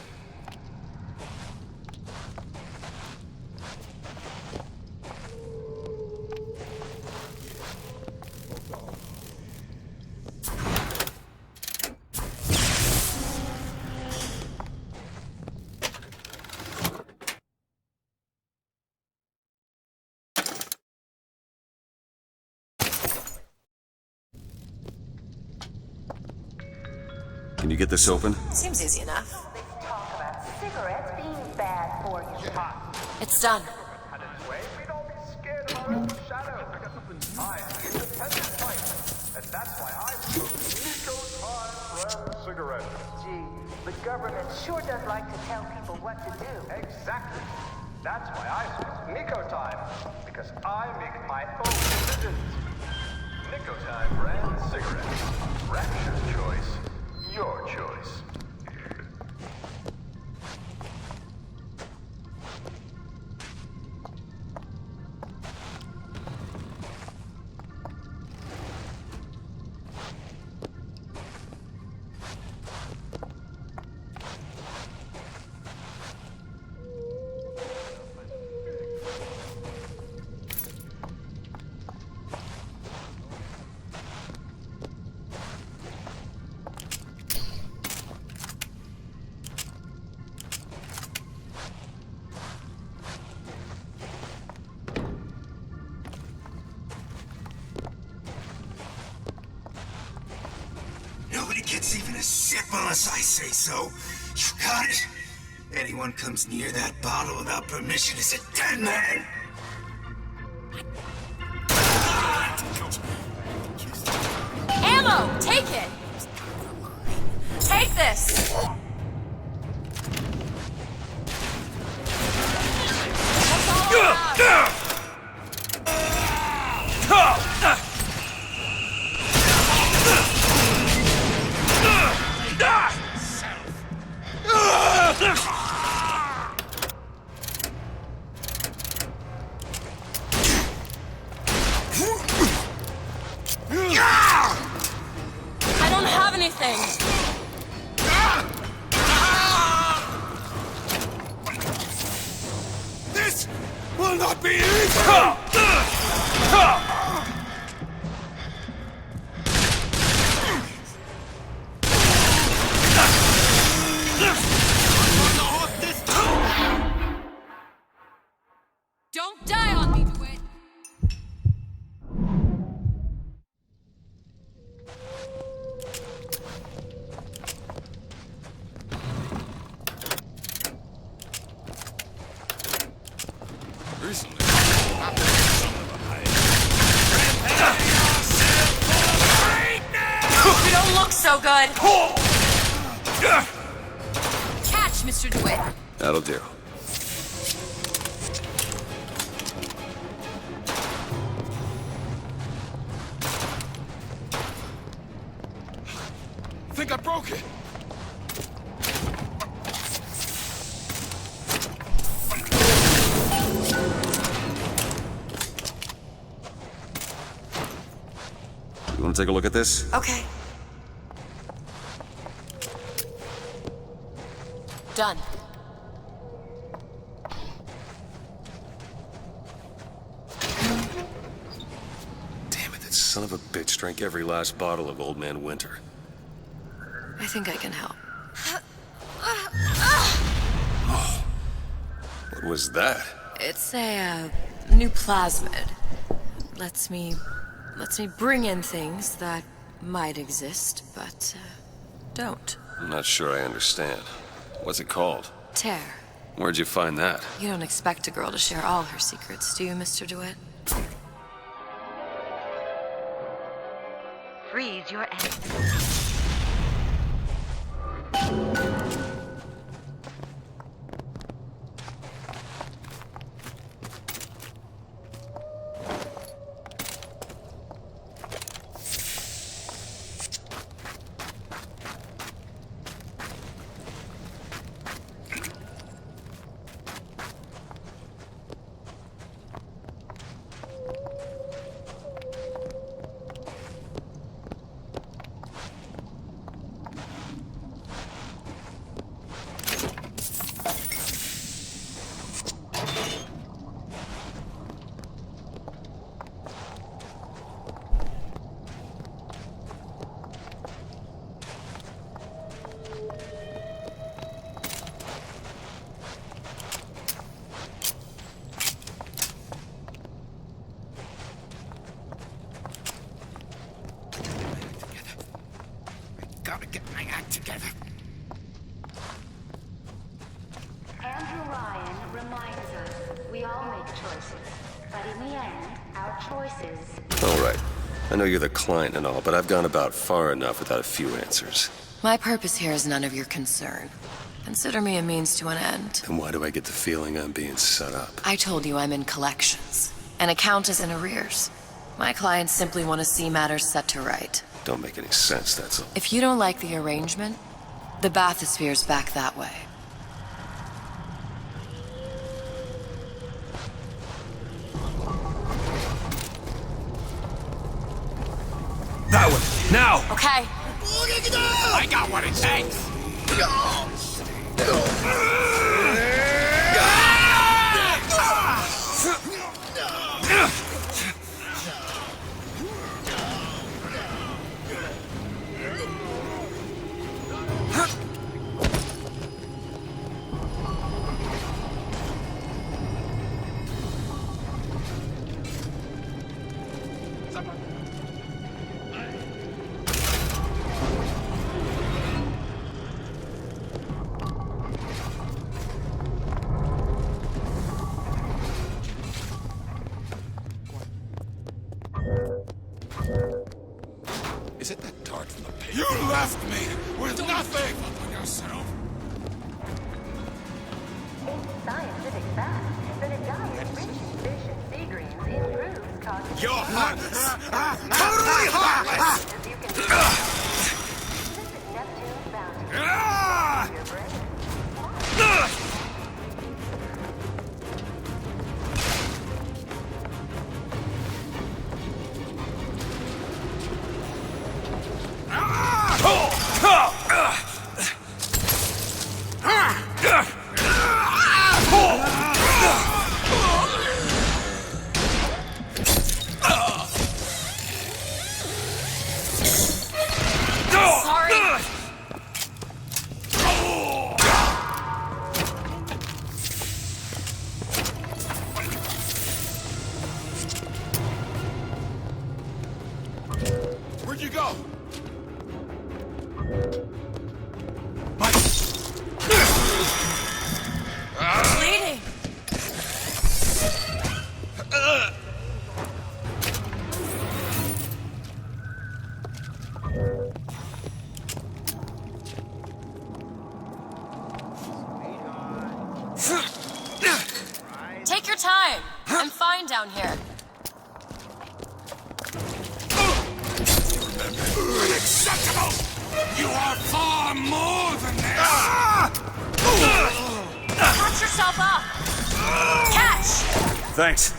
Can you get this open? Seems easy enough. Talk about cigarettes being bad for you. It's done. And this way, we don't be scared of our own shadow. I am an independent fighter, and that's why I smoke Nico Time brand cigarettes. Gee, the government sure does like to tell people what to do. Exactly. That's why I smoke Nico Time, because I make my own decisions. Nico Time brand cigarettes. Rapture's choice. Your choice. Nobody gets even a sip unless I say so. You got it? Anyone comes near that bottle without permission is a dead man! Ammo! Take it! Take this! thing! This will not be easy! Don't die on me, DeWitt! Recently, You don't look so good! Catch, Mr. DeWitt! That'll do. think I broke it. You want to take a look at this? Okay. Done. Damn it, that son of a bitch drank every last bottle of Old Man Winter. I think I can help. What was that? It's a new plasmid. Lets me bring in things that might exist, but don't. I'm not sure I understand. What's it called? Tear. Where'd you find that? You don't expect a girl to share all her secrets, do you, Mr. DeWitt? Freeze your enemies. Gotta get my act together. Andrew Ryan reminds us we all make choices, but in the end, our choices. All right. I know you're the client and all, but I've gone about far enough without a few answers. My purpose here is none of your concern. Consider me a means to an end. And why do I get the feeling I'm being set up? I told you I'm in collections. An account is in arrears. My clients simply want to see matters set to right. Don't make any sense, that's all. If you don't like the arrangement, the bathysphere's back that way. That way, now! Okay. I got what it takes! Is it that tart from the pig? You left me with nothing! On yourself. It's scientific fact that a diet rich in fish and sea greens improves cognitive. You're heartless! Totally heartless! As you can see, visit Neptune's bounty. Your brain. Where'd you go? Bleeding! Take your time. I'm fine down here. Unacceptable! You are far more than this! Catch yourself up! Catch! Thanks.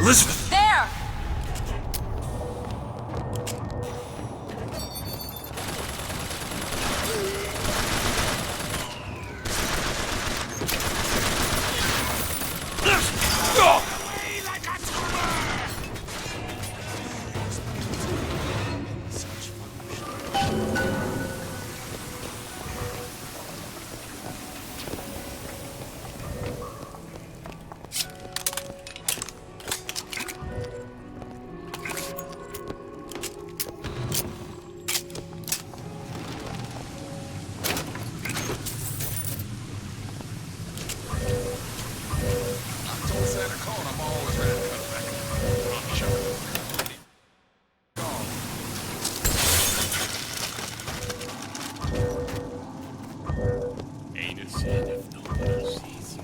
Elizabeth! There! Ain't a sin if no one else sees you.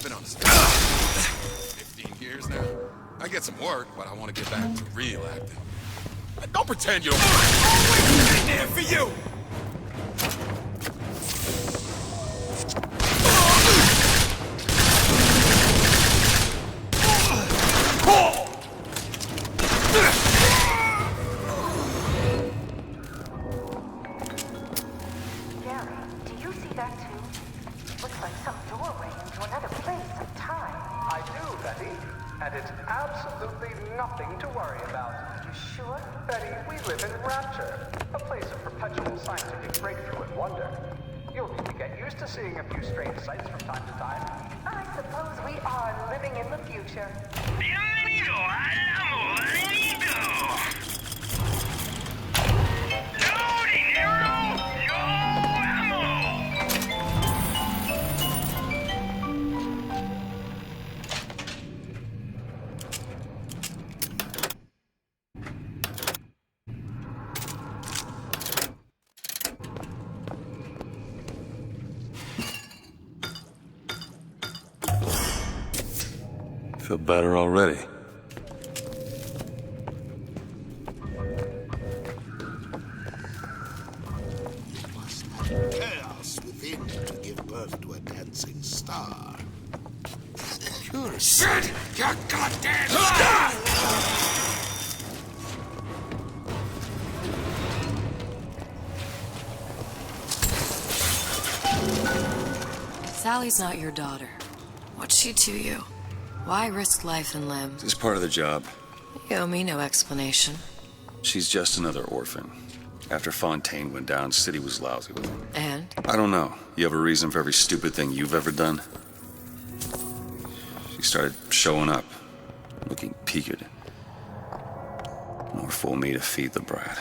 Been on this 15 years now. I get some work, but I want to get back to real acting. Don't pretend you don't. Always been there for you. Gary, do you see that too? Looks like some doorway into another place of time. I do, Betty. And it's absolutely nothing to worry about. You sure? Betty, we live in Rapture, a place of perpetual scientific breakthrough and wonder. You'll need to get used to seeing a few strange sights from time to time. I suppose we are living in the future. Bienvenido al amor lindo. No dinero, no ammo. Feel better already. Chaos within to give birth to a dancing star. Accuracy. Shit! You goddamn stop! Sally's not your daughter. What's she to you? Why risk life and limb? This is part of the job. You owe me no explanation. She's just another orphan. After Fontaine went down, City was lousy with him. And? I don't know. You have a reason for every stupid thing you've ever done? She started showing up, looking peaked. More fool me to feed the brat.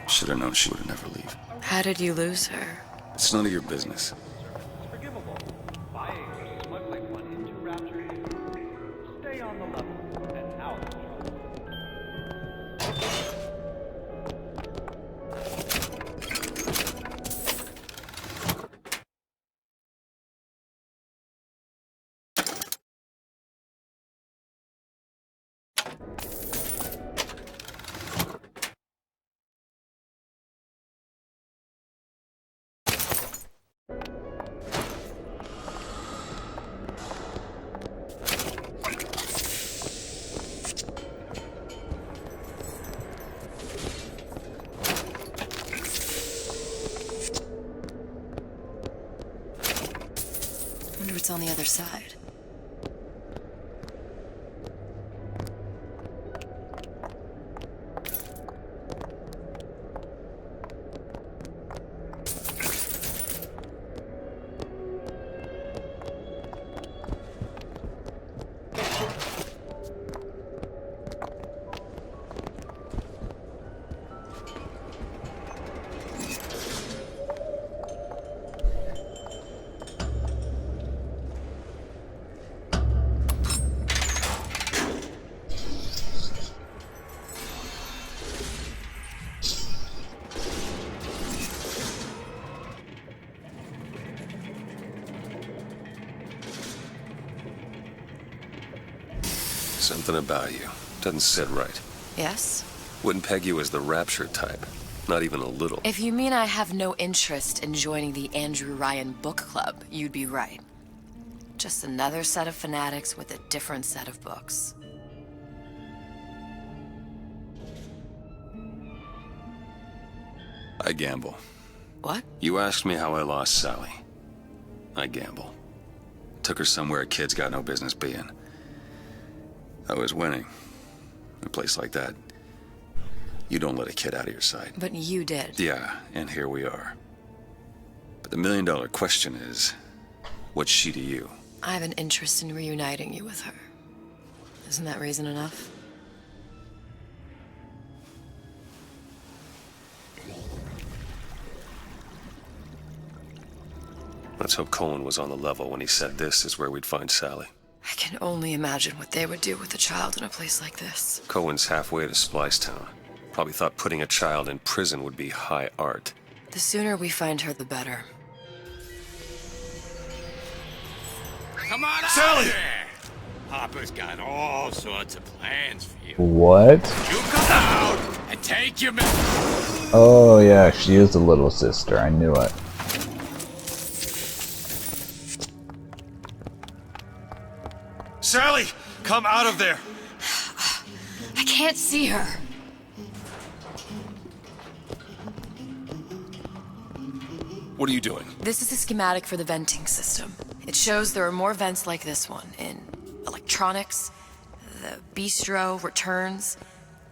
Should have known she would never leave. How did you lose her? It's none of your business. Forgivable. Buying or smuggling one into Rapture. Stay on the level and out of trouble. Wonder what's on the other side. Something about you. Doesn't sit right. Yes? Wouldn't peg you as the rapture type. Not even a little. If you mean I have no interest in joining the Andrew Ryan book club, you'd be right. Just another set of fanatics with a different set of books. I gamble. What? You asked me how I lost Sally. I gamble. Took her somewhere a kid's got no business being. I was winning. In a place like that, you don't let a kid out of your sight. But you did. Yeah, and here we are. But the million-dollar question is, what's she to you? I have an interest in reuniting you with her. Isn't that reason enough? Let's hope Cohen was on the level when he said this is where we'd find Sally. I can only imagine what they would do with a child in a place like this. Cohen's halfway to Splicetown. Probably thought putting a child in prison would be high art. The sooner we find her, the better. Come on out Sally! there! Hopper's got all sorts of plans for you. What? You come out and take your... Oh yeah, she is a little sister. I knew it. Sally! Come out of there! I can't see her. What are you doing? This is a schematic for the venting system. It shows there are more vents like this one in electronics, the bistro, returns,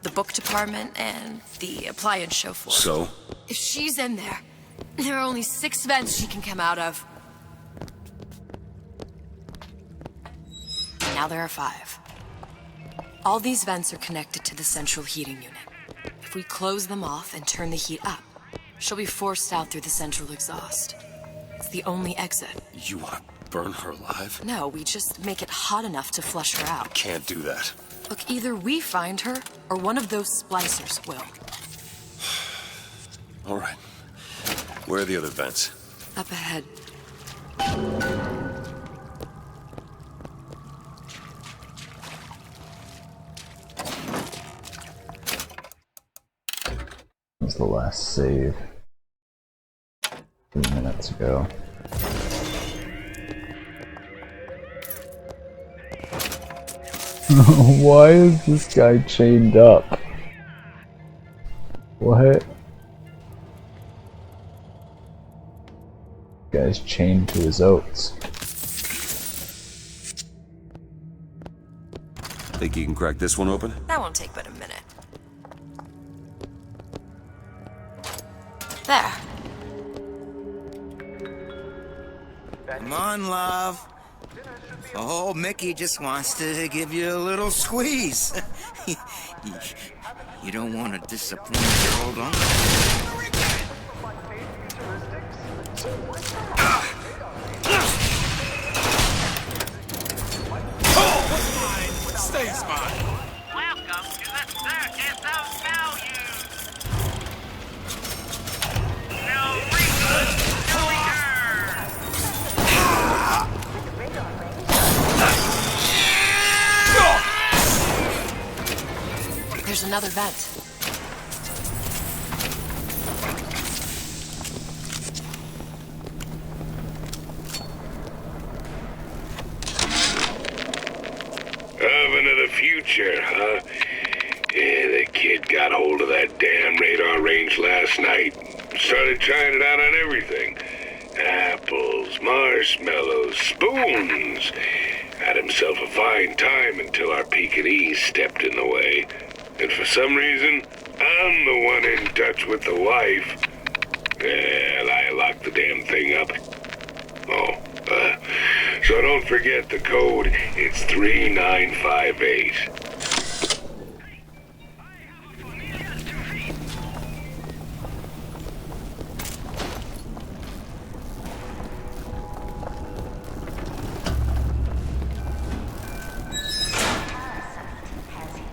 the book department, and the appliance show floor. So? If she's in there, there are only 6 vents she can come out of. Now there are 5. All these vents are connected to the central heating unit. If we close them off and turn the heat up, she'll be forced out through the central exhaust. It's the only exit. You want to burn her alive? No, we just make it hot enough to flush her out. Can't do that. Look, either we find her, or one of those splicers will. All right. Where are the other vents? Up ahead. Was the last save 2 minutes ago. Why is this guy chained up? What? Guy's chained to his oats. Think you can crack this one open? That won't take but a minute. There. Come on, love. Oh, Mickey just wants to give you a little squeeze. You don't want to disappoint your old uncle. Stays mine. Welcome to the circus of value. No refund, no return. There's another vent. Oven of the future, huh? Yeah, the kid got hold of that damn radar range last night. Started trying it out on everything. Apples, marshmallows, spoons. Had himself a fine time until our Pekingese stepped in the way. And for some reason, I'm the one in touch with the wife. Well, I locked the damn thing up. Oh, so don't forget the code. It's 3958.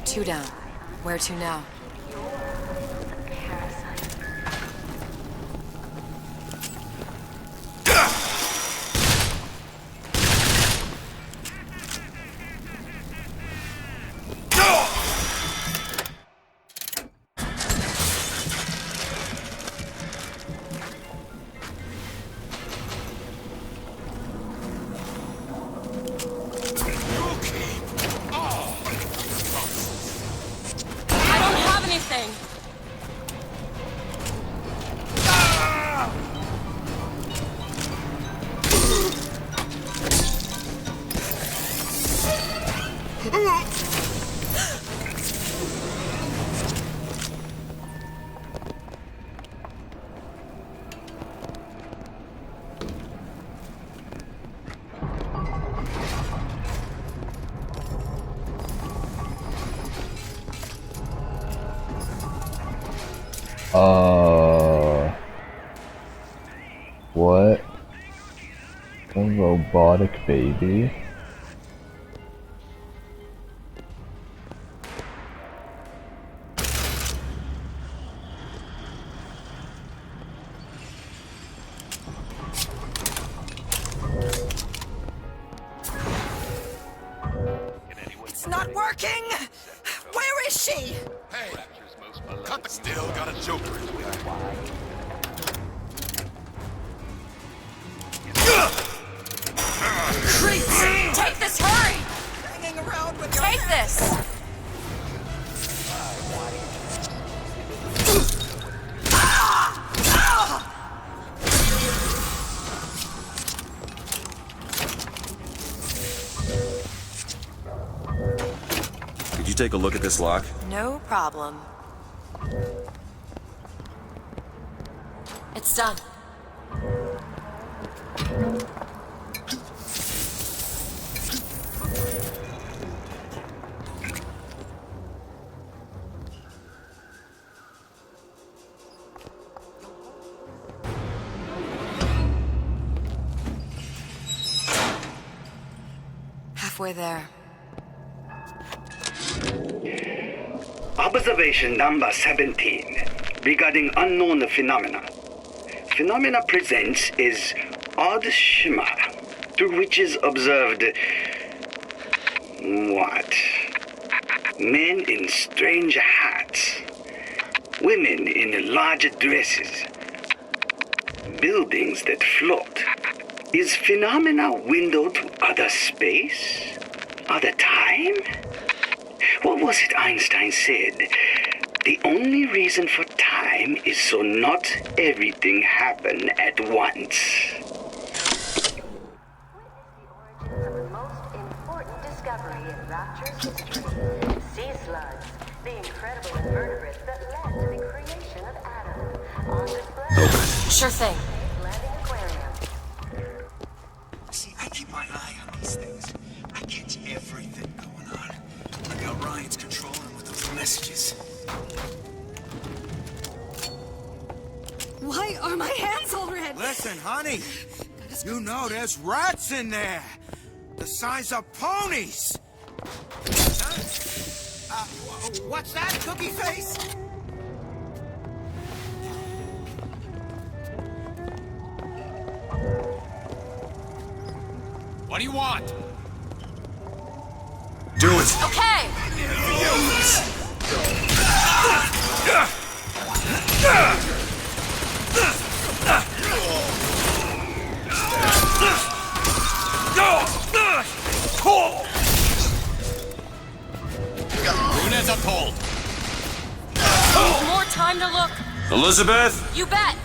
Two down. Where to now? What? A robotic baby? It's not working! Where is she? Hey, cut the still got a joker in the back. Creeps! Take this, hurry! Hanging around with your Take this! Could you take a look at this lock? No problem. It's done. Halfway there. Observation number 17 regarding unknown phenomena. Phenomena presents is odd shimmer through which is observed what? Men in strange hats, women in large dresses, buildings that float. Is phenomena window to other space? Other time? What was it Einstein said? The only reason for time is so not everything happen at once. The most important discovery in Rapture's history. Sea slugs, the incredible invertebrates that led to the creation of Adam. On display. Sure thing. Landing aquarium. See, I keep my eye on these things. I catch everything going on. Look how Ryan's controlling them with those messages. Why are my hands all red? Listen, honey. You know there's rats in there. The size of ponies. Huh? What's that, Cookie Face? What do you want? Do it! Okay! Brunez up cold. More time to look. Elizabeth? You bet.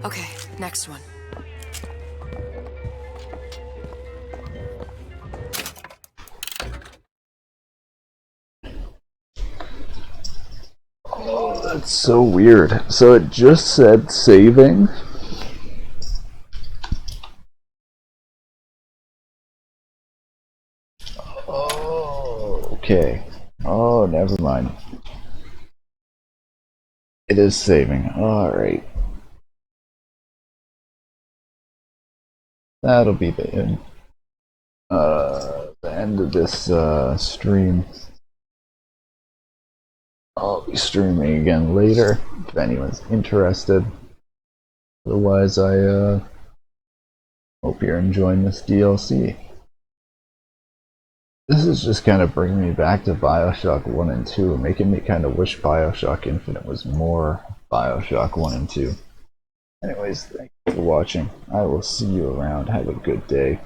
Okay, next one. Oh, that's so weird. So it just said saving. Oh, okay. Oh, never mind. It is saving. Alright. That'll be the end of this stream. I'll be streaming again later if anyone's interested. Otherwise, I hope you're enjoying this DLC. This is just kind of bringing me back to Bioshock 1 and 2, making me kind of wish Bioshock Infinite was more Bioshock 1 and 2. Anyways, thank you for watching. I will see you around. Have a good day.